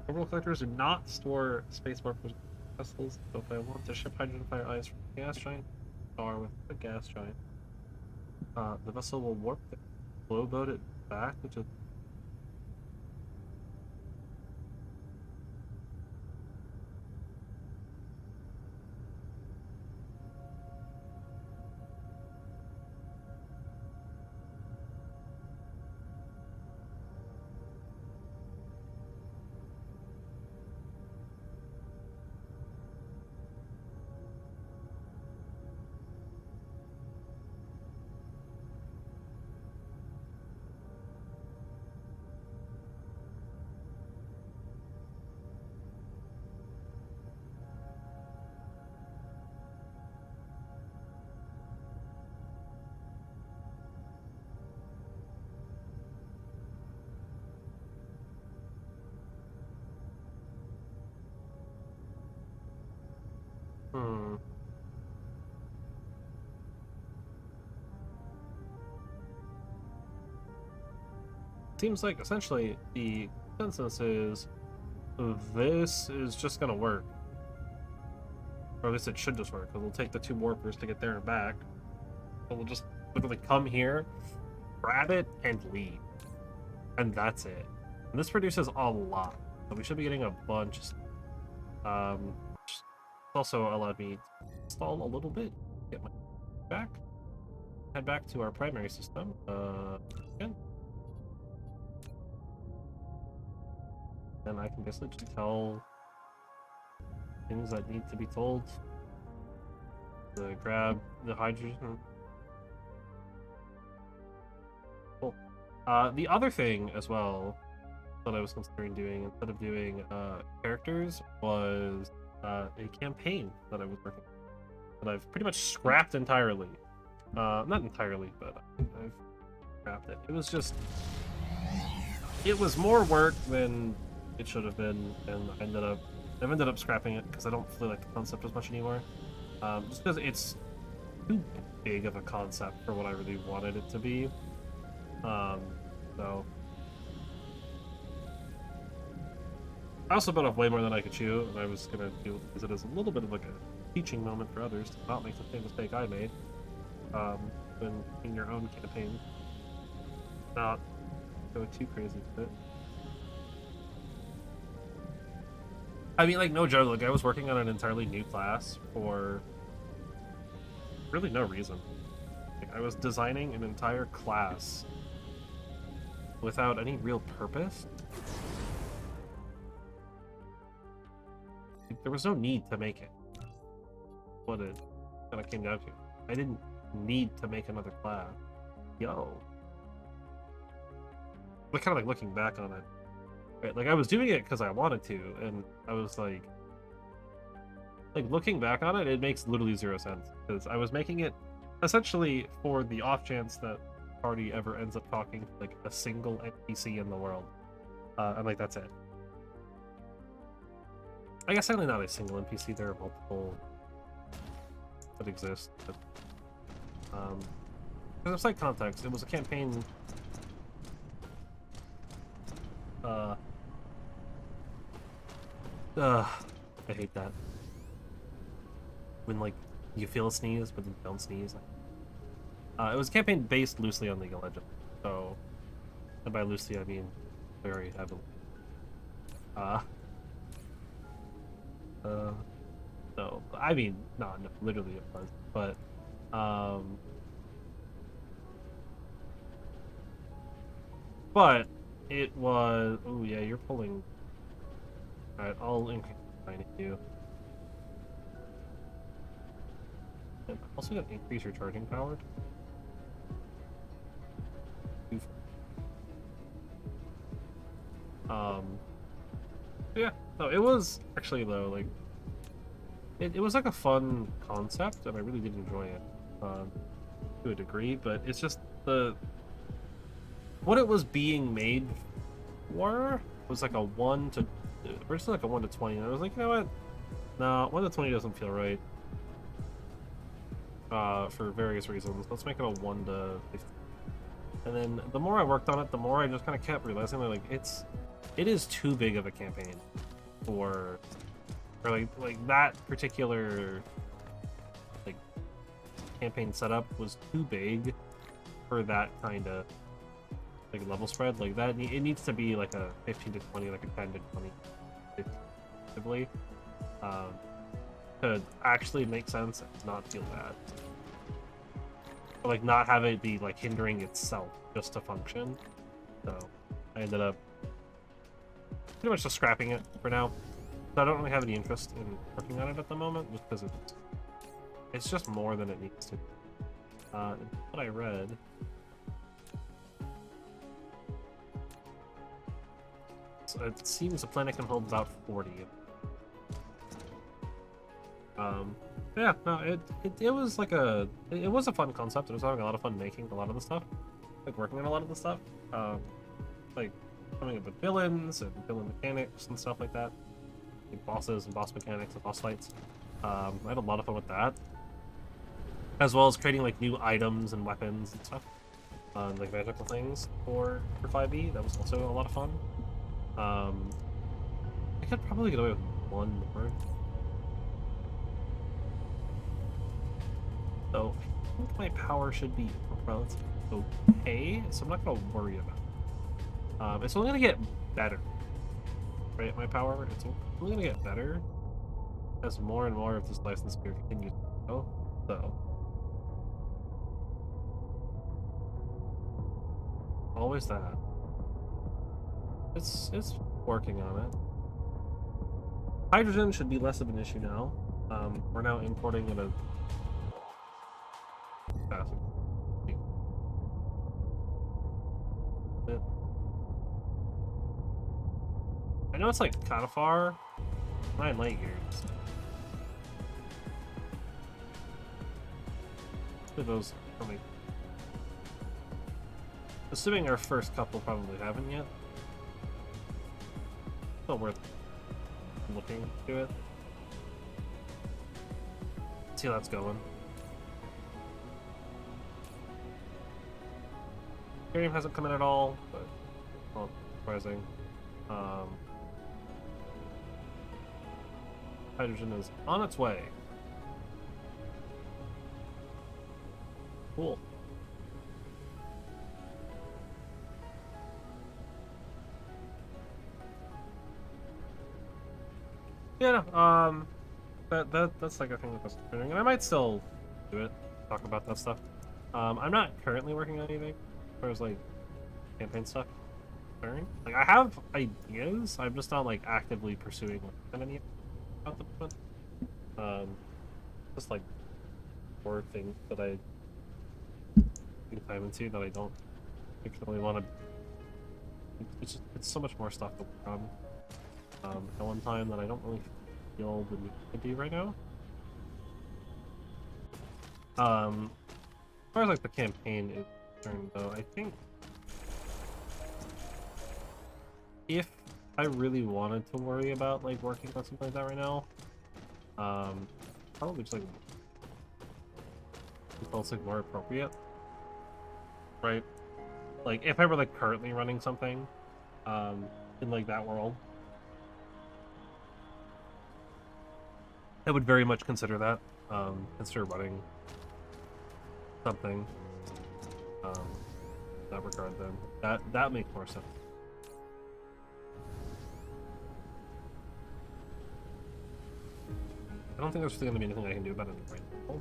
Orbital collectors do not store space warp vessels, so if I want to ship hydrogen fire ice from a gas giant or with a gas giant, the vessel will warp the flow boat it back, which is seems like essentially the consensus is this is just gonna work. Or at least it should just work, because we'll take the 2 warpers to get there and back. So we'll just literally come here, grab it, and leave. And that's it. And this produces a lot. So we should be getting a bunch. Also allowed me to install a little bit. Get my back. Head back to our primary system. Again. And I can basically just tell things that need to be told. To grab the hydrogen. Cool. The other thing as well that I was considering doing instead of doing characters was a campaign that I was working on, that I've pretty much scrapped entirely. Not entirely, but I've scrapped it. It was more work than it should have been, and I've ended up scrapping it because I don't really like the concept as much anymore. Just because it's too big of a concept for what I really wanted it to be. So I also bit off way more than I could chew, and I was gonna use it as a little bit of like a teaching moment for others to not make the same mistake I made. When in your own campaign, not go too crazy with it. I mean, like, no joke, like, I was working on an entirely new class for really no reason. Like, I was designing an entire class without any real purpose. Like, there was no need to make it. What it kind of came down to. I didn't need to make another class. But kind of like looking back on it. Right, like I was doing it because I wanted to, and I was like looking back on it, it makes literally 0 sense because I was making it essentially for the off chance that the party ever ends up talking to like a single NPC in the world, and like that's it. I guess certainly not a single NPC. There are multiple that exist, but because it's like context, it was a campaign. I hate that. When, like, you feel a sneeze, but then you don't sneeze. It was a campaign based loosely on League of Legends. So, and by loosely, I mean very heavily. No, I mean, no, literally it was. But it was. Oh yeah, you're pulling. All right, I'll increase you. And also gonna increase your charging power. Yeah. No, it was actually though like. It was like a fun concept, and I really did enjoy it to a degree. But it's just what it was being made for was like a 1 to originally like a 1 to 20, and I was like, you know what? No, 1 to 20 doesn't feel right. For various reasons. Let's make it a 1 to 50. And then the more I worked on it, the more I just kind of kept realizing that like it is too big of a campaign for like that particular like campaign setup was too big for that kind of like level spread. Like that it needs to be like a 15 to 20, like a 10 to 20 effectively, to actually make sense and not feel bad. But, like not have it be like hindering itself just to function. So I ended up pretty much just scrapping it for now. So I don't really have any interest in working on it at the moment, just because it's just more than it needs to. What I read. So it seems the planet can hold about 40. Yeah, no, it was like it was a fun concept. I was having a lot of fun making a lot of the stuff, like working on a lot of the stuff, like coming up with villains and villain mechanics and stuff like that. Bosses and boss mechanics and boss fights. I had a lot of fun with that, as well as creating like new items and weapons and stuff. like magical things for 5e. That was also a lot of fun. I could probably get away with one more. So I think my power should be relatively okay, so I'm not gonna worry about it. It's only gonna get better. Right, my power, it's only gonna get better as more and more of this Dyson Sphere continues to go. So always that. It's working on it. Hydrogen should be less of an issue now. We're now importing at a faster rate. I know it's like kind of far. 9 light years. For those coming. Assuming our first couple probably haven't yet. Still worth looking to it. See how that's going. Ethereum hasn't come in at all, but well, surprising. Hydrogen is on its way. Cool. Yeah, no, that's like a thing that's concerning, and I might still do it. Talk about that stuff. I'm not currently working on anything as far as like campaign stuff. Like I have ideas, I'm just not like actively pursuing any at the moment. Just like more things that I put time into that I don't particularly want to. It's so much more stuff to work on at one time that I don't really feel the need to do right now. As far as like the campaign is concerned, though, I think if I really wanted to worry about like working on something like that right now, probably just like it's like more appropriate, right? Like if I were like currently running something, in like that world, I would very much consider that. Consider running something, in that regard. Then that makes more sense. I don't think there's really going to be anything I can do about it right now.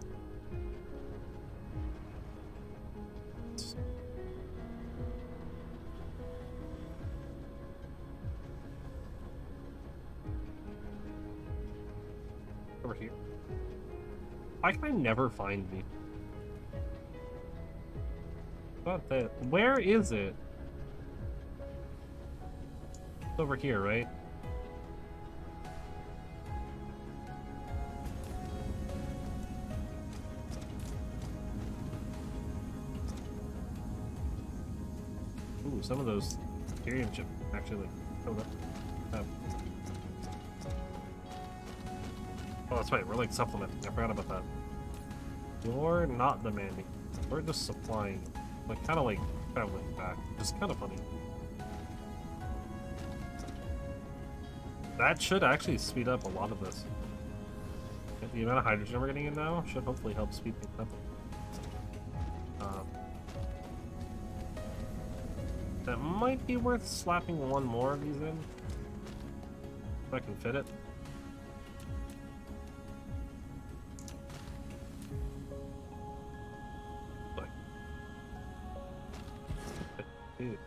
Over here. Why can I never find me? Not that. Where is it? It's over here, right? Ooh, some of those Ethereum chips actually like showed up. Oh, that's right, we're like supplementing. I forgot about that. You're not demanding. We're just supplying. Like, kind of like traveling back. Which is kind of funny. That should actually speed up a lot of this. The amount of hydrogen we're getting in now should hopefully help speed things up. That might be worth slapping one more of these in. If I can fit it. Dude.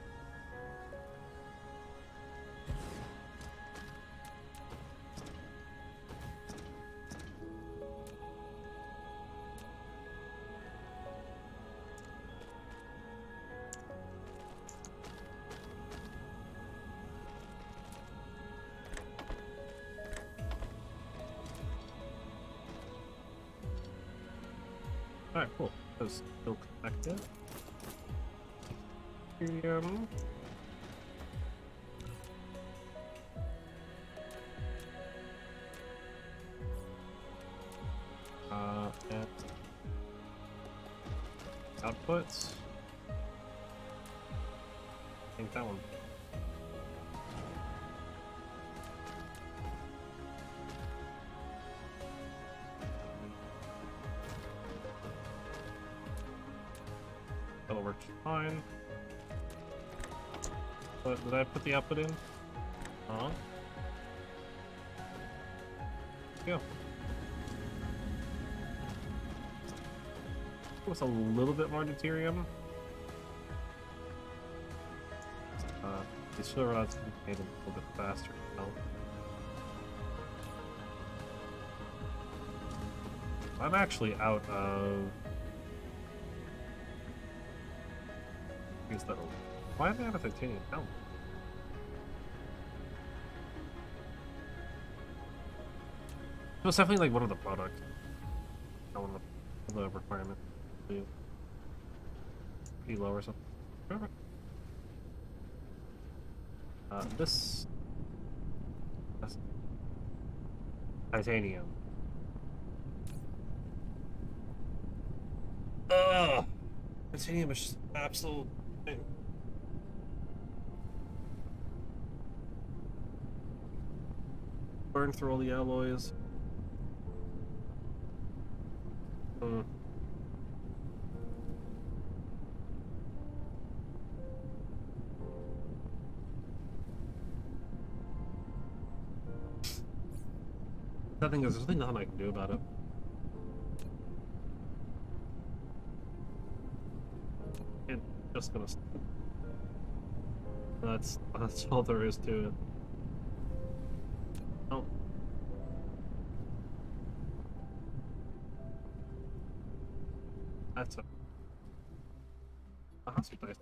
Alright, cool. Those still connected. And outputs. think that one. That'll work fine. But did I put the output in? Go. With a little bit more deuterium. These silver rods can be made a little bit faster now. I'm actually out of. Use that. Why am I out of titanium helmet? It was definitely like one of the products. Not one of the requirements. Pretty low or something. Perfect. This. That's titanium. Ugh! Titanium is just absolute. Burn through all the alloys. Nothing. There's really nothing I can do about it. It's just gonna. That's all there is to it. Oh. That's a hospital place.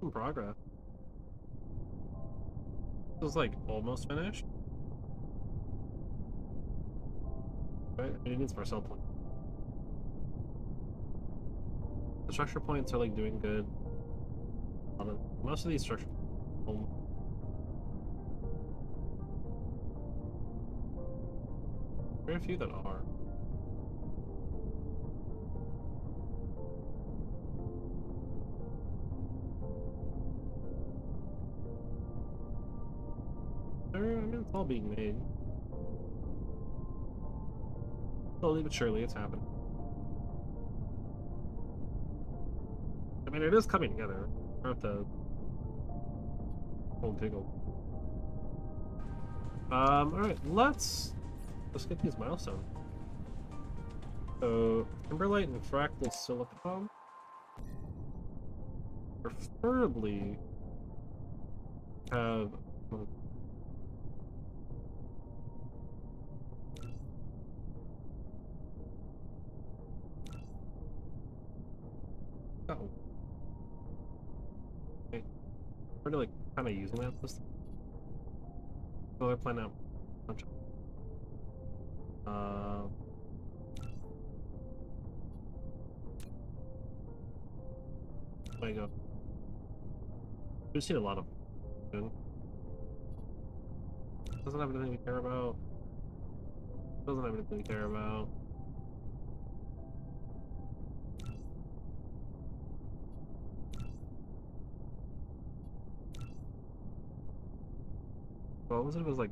In progress. This is like almost finished. Right? It needs more cell points. The structure points are like doing good. Most of these structure very few that are. I mean, it's all being made. Slowly but surely, it's happening. I mean, it is coming together. Not the whole giggle. Alright, let's get these milestones. So, Kimberlite and Fractal Silicon. Preferably have. Oh. Okay. We're like kind of using that this. So I plan out. There you go. We've seen a lot of. Doesn't have anything we care about. Doesn't have anything we care about. What was it? It was like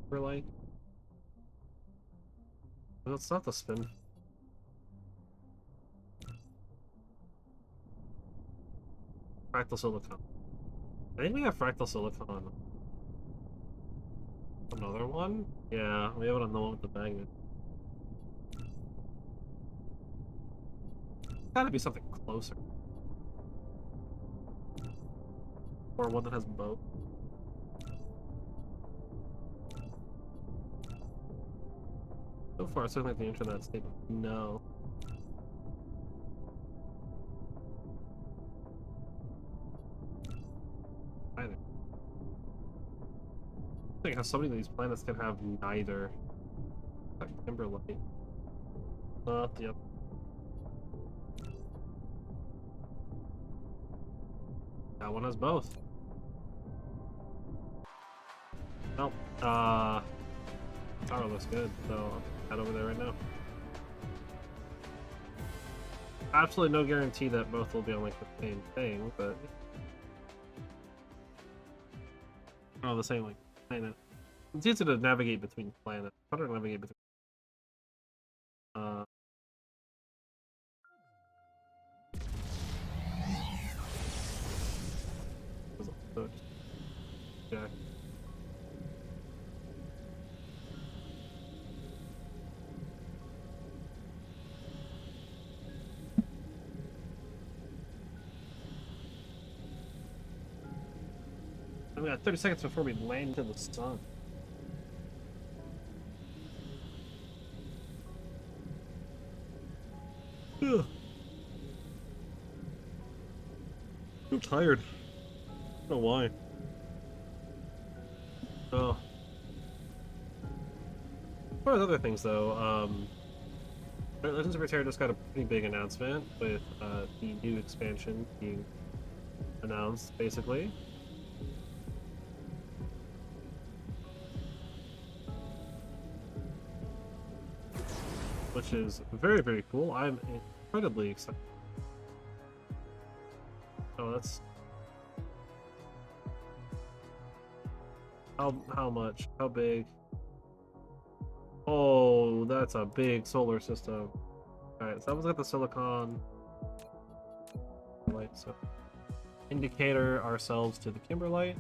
for like. No, it's not the spin. Fractal silicon. I think we have fractal silicon. Another one? Yeah, we have another one with the magnet. Gotta be something closer. Or one that has both. So far, it's looking like the internet statement. No. Either. I think how so many of these planets can have neither. Like Kimberlite. Not the other. That one has both. Nope. Tower looks good, so I'll head over there right now. Absolutely no guarantee that both will be on like the same thing, but the same like planet. It's easy to navigate between planets. How to navigate between uh so, yeah. We got 30 seconds before we land in the sun. Ugh. I'm tired. I don't know why. Oh. As far as other things though, Legends of Runeterra just got a pretty big announcement with the new expansion being announced, basically. Which is very, very cool. I'm incredibly excited. Oh, that's... How much? How big? Oh, that's a big solar system. Alright, so that was got the silicon. Light, so indicator ourselves to the Kimberlite.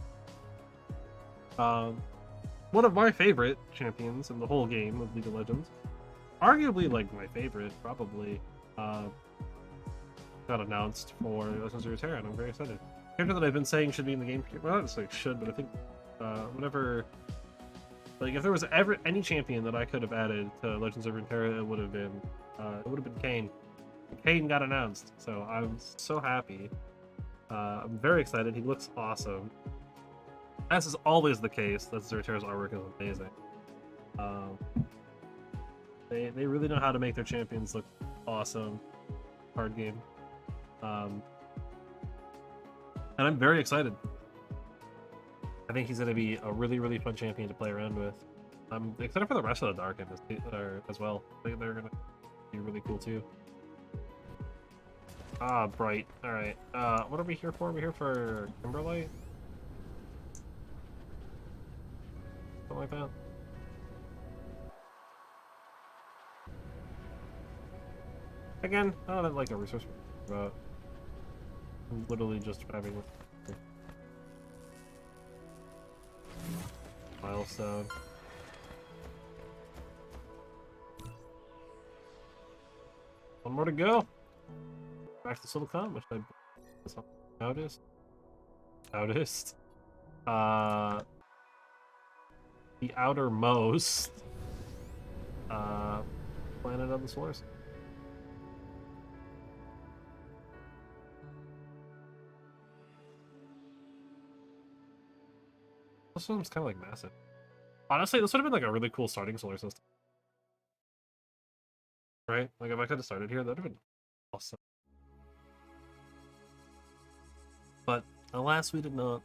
One of my favorite champions in the whole game of League of Legends. Arguably, like, my favorite, probably, got announced for Legends of Runeterra, and I'm very excited. Character that I've been saying should be in the game, well, not necessarily should, but I think, whenever, like, if there was ever any champion that I could have added to Legends of Runeterra, it would have been Kayn. Kayn got announced, so I'm so happy. I'm very excited. He looks awesome. As is always the case, Legends of Runeterra's artwork is amazing. They really know how to make their champions look awesome. Card game. And I'm very excited. I think he's going to be a really, really fun champion to play around with. I'm excited for the rest of the Dark End as well. I think they're going to be really cool too. Ah, Bright. Alright. What are we here for? We're here for Kimberlite? Something like that. Again, I don't have like a resource about. I'm literally just having milestone. One more to go. Back to Silicon, which I noticed. The outermost planet of the solar system. This one's kind of like massive. Honestly, this would have been like a really cool starting solar system. Right? Like if I could have started here, that would have been awesome. But alas, we did not.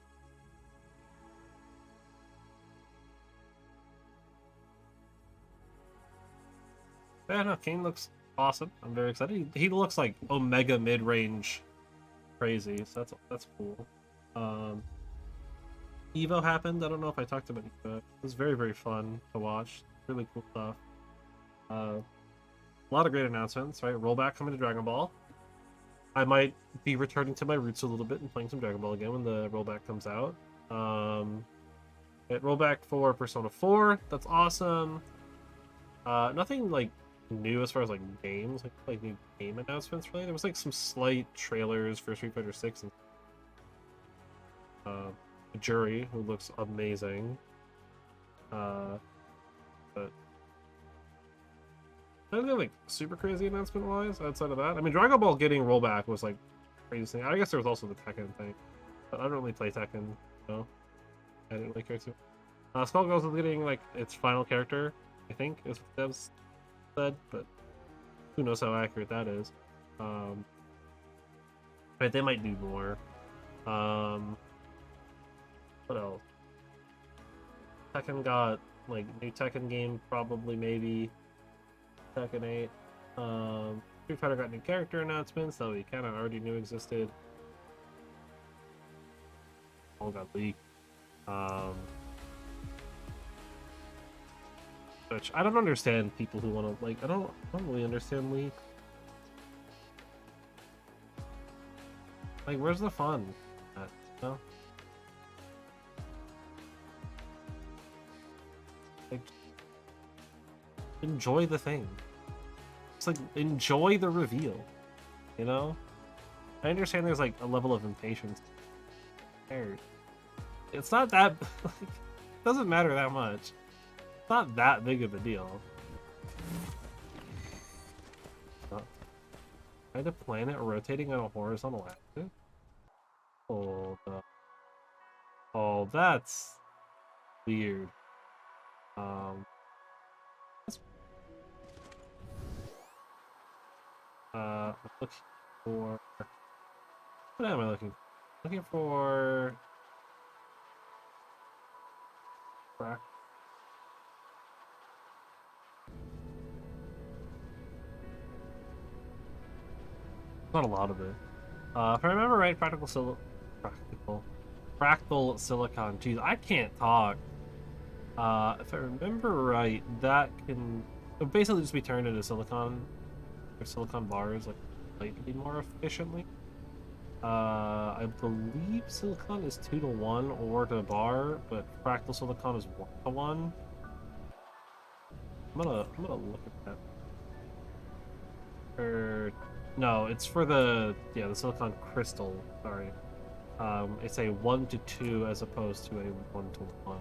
Yeah, no, Kayn looks awesome. I'm very excited. He looks like Omega mid-range crazy, so that's cool. Evo happened. I don't know if I talked about Evo. It was very, very fun to watch. Really cool stuff. A lot of great announcements, right? Rollback coming to Dragon Ball. I might be returning to my roots a little bit and playing some Dragon Ball again when the rollback comes out. Rollback for Persona 4. That's awesome. Nothing like new as far as like games, like new game announcements. Really, there was like some slight trailers for Street Fighter 6 and Jury, who looks amazing. But nothing like super crazy announcement wise outside of that. I mean, Dragon Ball getting rollback was like crazy thing. I guess there was also the Tekken thing, but I don't really play Tekken, so I didn't really care to. Skullgirls is getting like its final character, I think, is what devs said, but who knows how accurate that is. But they might do more. What else? Tekken got like new Tekken game, probably maybe Tekken 8. Street Fighter got new character announcements that we kind of already knew existed. All got leaked. Which I don't understand people who want to like. I don't really understand leaks. Like, where's the fun? You know? Like, enjoy the thing. It's like, enjoy the reveal. You know? I understand there's like a level of impatience. It's not that like, it doesn't matter that much. It's not that big of a deal. Try the planet rotating on a horizontal axis? Hold up. Oh, that's weird. I'm looking for. What am I looking for? Looking for. Not a lot of it. If I remember right, fractal silicon. Jeez, I can't talk. If I remember right, that can basically just be turned into silicon or silicon bars, like slightly more efficiently. I believe silicon is 2-to-1 ore to bar, but fractal silicon is 1-to-1. I'm gonna look at that. No, it's for the silicon crystal. Sorry, it's a 1-to-2 as opposed to a 1-to-1,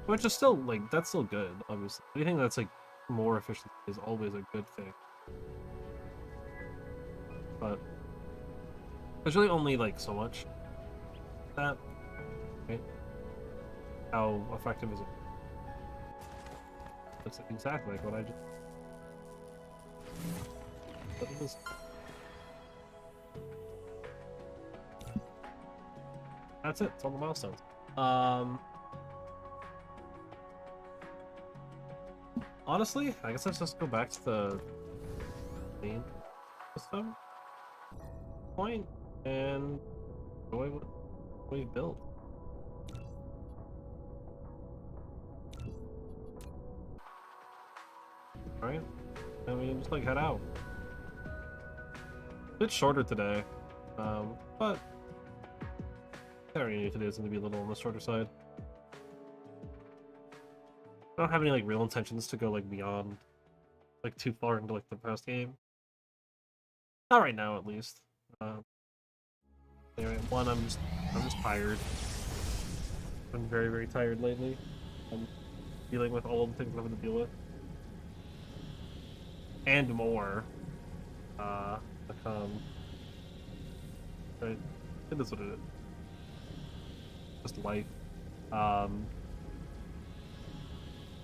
which is still like that's still good. Obviously, anything that's like more efficient is always a good thing. But there's really only like so much that, right? How effective is it? Looks exactly like what I just. What is this? That's it. It's all the milestones. Honestly, I guess let's just go back to the main system point and enjoy what we built. Alright, and we can just like head out. A bit shorter today, but I already knew today is going to be a little on the shorter side. I don't have any like real intentions to go like beyond like too far into like the past game. Not right now, at least. Anyway, one, I'm just tired. Been very, very tired lately. I'm dealing with all of the things I'm having to deal with, and more. To come. Right, it is what it is. Just life.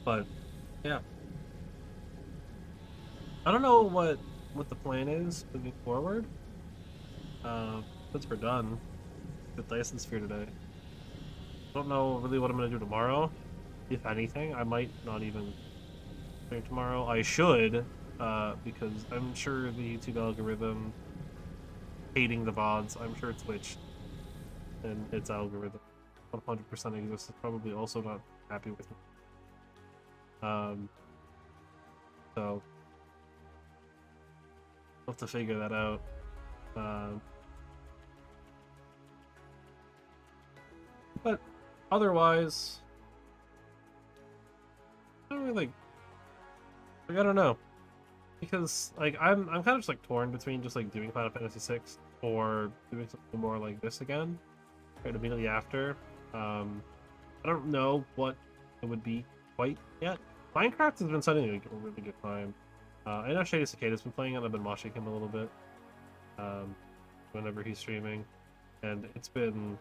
But yeah, I don't know what the plan is moving forward. Since we're done with Dyson Sphere today, I don't know really what I'm gonna do tomorrow. If anything, I might not even play tomorrow. I should, because I'm sure the YouTube algorithm hating the VODs. I'm sure Twitch and its algorithm 100% exists is probably also not happy with me. So I'll have to figure that out. But otherwise, I don't really like I don't know, because like I'm kind of just like torn between just like doing Final Fantasy VI or doing something more like this again right immediately after. I don't know what it would be quite yet. Minecraft has been setting like a really good time. I know Shady Cicada's been playing it. I've been watching him a little bit whenever he's streaming, and it's been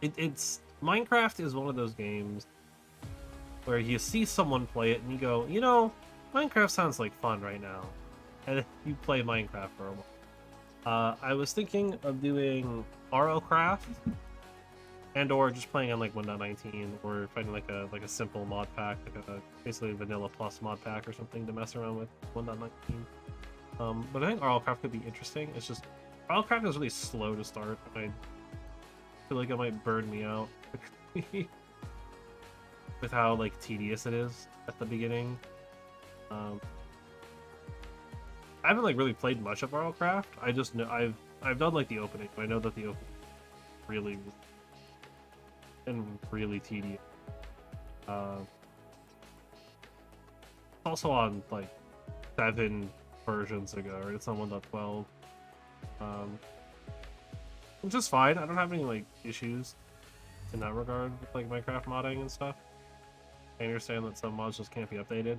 it's Minecraft is one of those games where you see someone play it and you go, you know, Minecraft sounds like fun right now, and you play Minecraft for a while. I was thinking of doing RL Craft and or just playing on like 1.19, or finding like a simple mod pack, like a basically vanilla plus mod pack or something to mess around with 1.19. But I think RLCraft could be interesting. It's just RLCraft is really slow to start. I feel like it might burn me out with how like tedious it is at the beginning. I haven't like really played much of RLCraft. I just know I've done like the opening. I know that the opening really and really tedious. Also on like 7 versions ago, right? It's on 1.12. Which is fine. I don't have any like issues in that regard with like Minecraft modding and stuff. I understand that some mods just can't be updated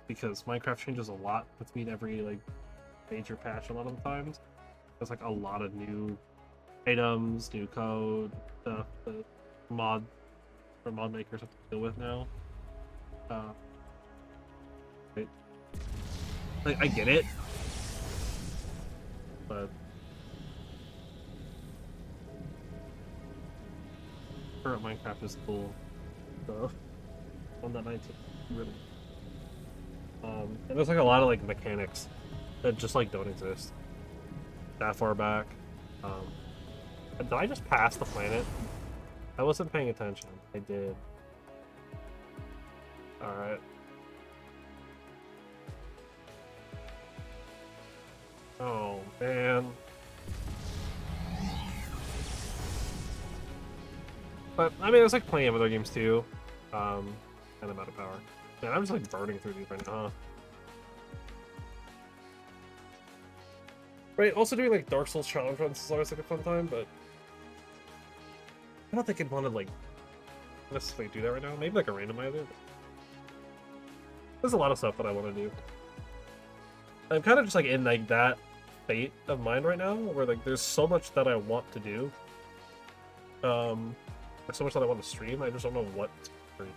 because Minecraft changes a lot between every like major patch a lot of the times. There's like a lot of new items, new code, stuff that mod makers have to deal with now. Right. Like I get it, but current Minecraft is cool. So 1.19 really. And there's like a lot of like mechanics that just like don't exist that far back. Did I just pass the planet? I wasn't paying attention. I did. Alright. Oh, man. But, I mean, there's like plenty of other games too. And I'm out of power. Man, I'm just like burning through these right now, huh? Right, also doing like Dark Souls challenge runs is always like a fun time, but I don't think I'd want to like necessarily do that right now. Maybe like a randomizer. There's a lot of stuff that I want to do. I'm kind of just like in like that state of mind right now, where like there's so much that I want to do. There's so much that I want to stream. I just don't know what to stream.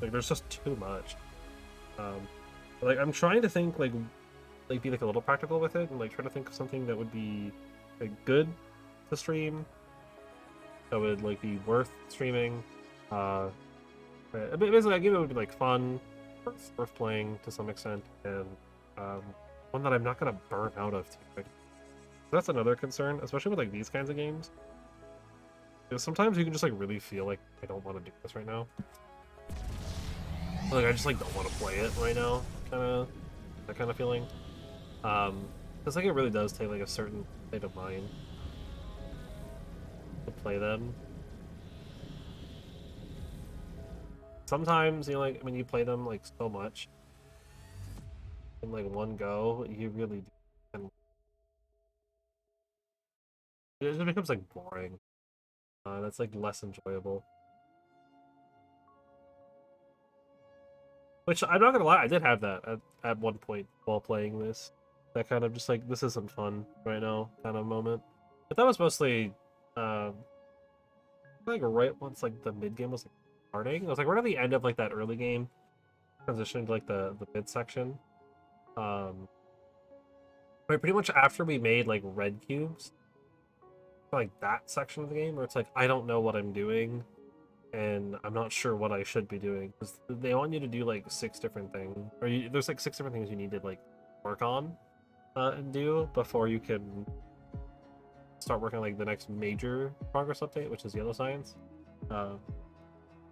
Like there's just too much. Like I'm trying to think like be like a little practical with it and like try to think of something that would be like good to stream, that would like be worth streaming. Basically, I give it would be like fun, worth playing to some extent, and one that I'm not gonna burn out of too quick. That's another concern, especially with like these kinds of games. Because sometimes you can just like really feel like I don't want to do this right now. Like I just like don't want to play it right now, that kind of feeling. Because like it really does take like a certain state of mind to play them. Sometimes, you know, like when you play them like so much in like one go, you really do. And it just becomes like boring. That's like less enjoyable. Which I'm not gonna lie, I did have that at one point while playing this. That kind of just like this isn't fun right now kind of moment. But that was mostly like right once like the mid game was like starting. It was like right at the end of like that early game, transitioning to like the mid section. Right, pretty much after we made like red cubes, like that section of the game where it's like I don't know what I'm doing, and I'm not sure what I should be doing because they want you to do like 6 different things, or there's like 6 different things you need to like work on and do before you can start working on like the next major progress update, which is yellow science.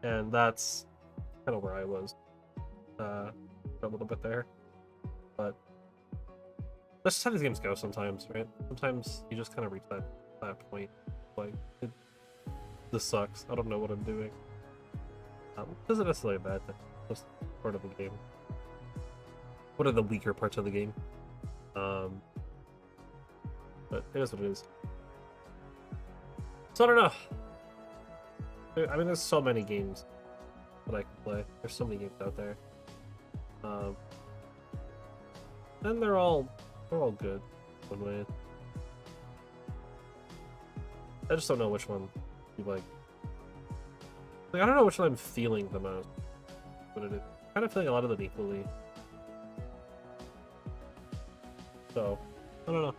And that's kind of where I was a little bit there. But that's just how these games go sometimes, right? Sometimes you just kind of reach that point. Like, this sucks. I don't know what I'm doing. This isn't necessarily a bad thing. Just part of the game. What are the weaker parts of the game? But it is what it is. So I don't know. I mean, there's so many games that I can play. There's so many games out there. And they're all good one way. I just don't know which one you like. Like I don't know which one I'm feeling the most. But it is. I'm kind of feeling a lot of them equally. So I don't know.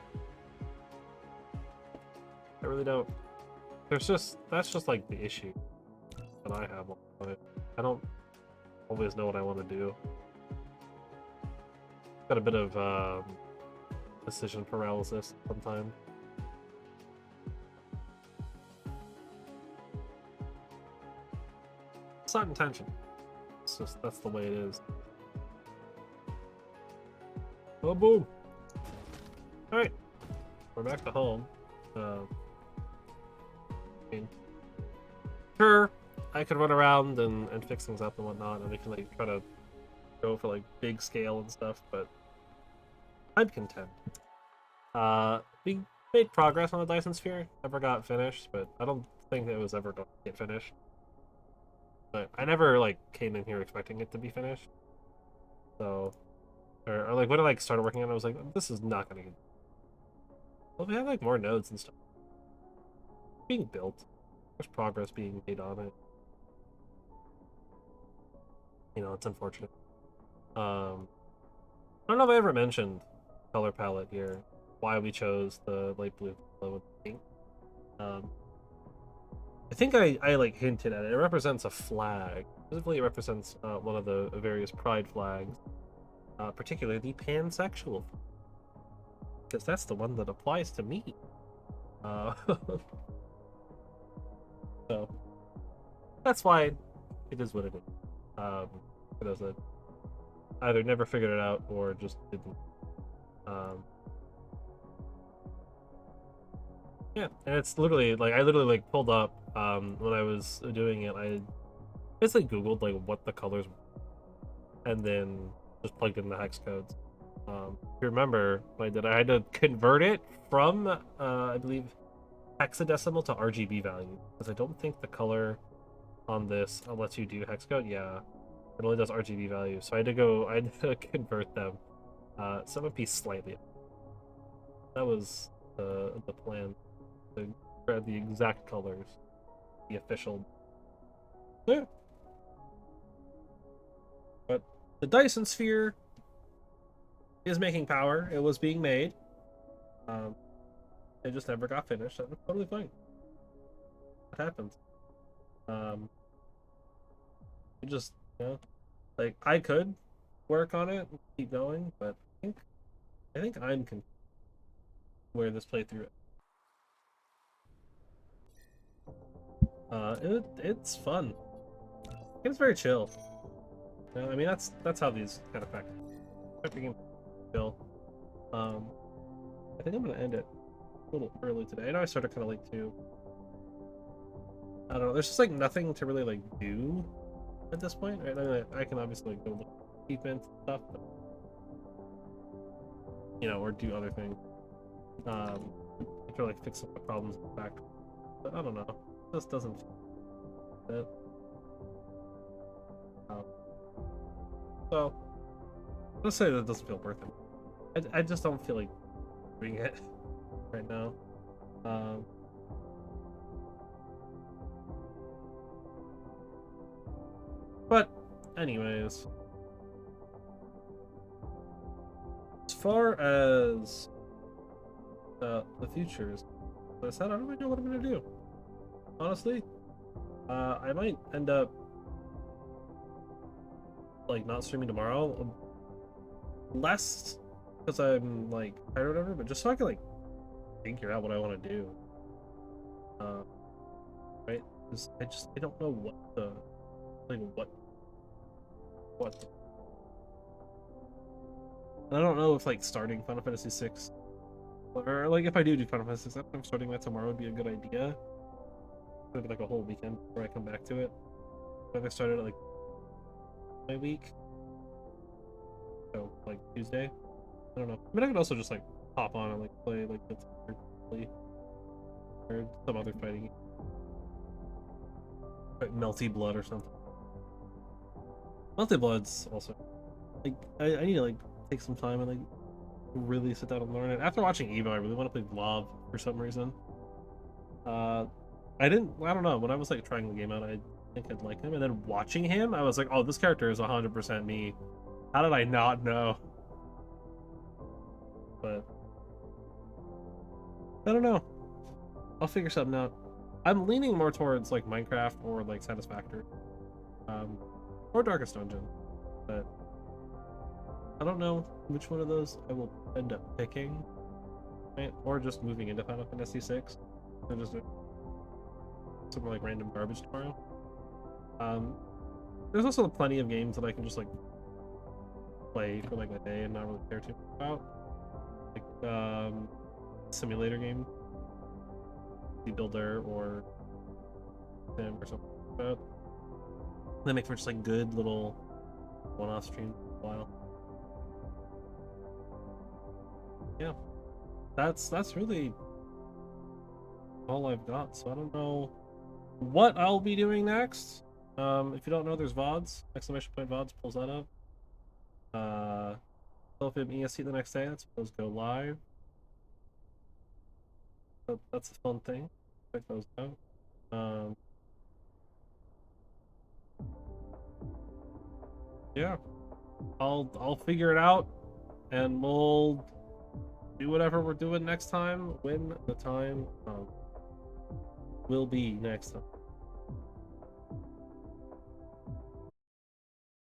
really don't. That's just like the issue that I have on it. I don't always know what I want to do. Got a bit of decision paralysis sometimes. It's not intentional. It's just that's the way it is. Oh boom! All right, we're back to home. I mean, sure, I could run around and fix things up and whatnot, and we can like try to go for like big scale and stuff, but I'm content. We made progress on the Dyson Sphere. Never got finished, but I don't think it was ever going to get finished. But I never like came in here expecting it to be finished. So, or like when I like started working on it, I was like, this is not going to get. Well, we have like more nodes and stuff being built. There's progress being made on it. You know, it's unfortunate. I don't know if I ever mentioned color palette here, why we chose the light blue, yellow, and pink. I think I like hinted at it. It represents a flag. Specifically, it represents one of the various pride flags, particularly the pansexual, because that's the one that applies to me. So that's why it is what it is. For those that either never figured it out or just didn't. Yeah, and it's literally like I literally like pulled up when I was doing it. I basically Googled like what the colors were, and then just plugged in the hex codes. If you remember what I did, I had to convert it from I believe hexadecimal to RGB value, because I don't think the color on this lets you do hex code. Yeah, it only does RGB value, so I had to convert them. So it would be slightly. That was the plan, to grab the exact colors, the official. Yeah. But the Dyson Sphere is making power. It was being made. It just never got finished. That was totally fine. What happens? You just, you know, like I could work on it and keep going, but I think I'm where this playthrough. It's fun. It's very chill. You know, I mean that's how these kind of games chill. I think I'm gonna end it a little early today. I know I started kind of late too. I don't know. There's just like nothing to really like do at this point, right? I mean, I can obviously like go look deep into stuff, but, you know, or do other things. I try like fix some of the problems in the back, but I don't know. It just doesn't fit. So let's say that it doesn't feel worth it. I just don't feel like doing it right now. But anyways, as far as the futures, as I said, I don't really know what I'm gonna do. Honestly, I might end up like not streaming tomorrow, less because I'm like tired or whatever, but just so I can like figure out what I want to do. Right? Because I don't know what the like what. And I don't know if like starting Final Fantasy 6 or like if I do Final Fantasy 6, I don't know if starting that tomorrow would be a good idea. Maybe like a whole weekend before I come back to it. If I started like my week, so like Tuesday. I don't know. I mean, I could also just like hop on and like play like the or some other fighting, like Melty Blood or something. Melty Blood's also like I need to like take some time and like really sit down and learn it. After watching Evo, I really want to play Blob for some reason. I don't know, when I was like trying the game out, I think I'd like him, and then watching him, I was like, oh, this character is 100% me. How did I not know? But I don't know. I'll figure something out. I'm leaning more towards like Minecraft or like Satisfactory, or Darkest Dungeon, but I don't know which one of those I will end up picking, right? Or just moving into Final Fantasy VI and just some like random garbage tomorrow. There's also plenty of games that I can just like play for like a day and not really care too much about, like simulator game, Builder or Sim or something like that. They make for just like good little one-off streams for a while. Yeah, that's really all I've got. So I don't know what I'll be doing next. If you don't know, there's VODs. Exclamation point VODs pulls that up. Film ESC the next day. That's those go live. So that's a fun thing. Check those out. Yeah, I'll figure it out, and we'll do whatever we're doing next time when the time will be next time.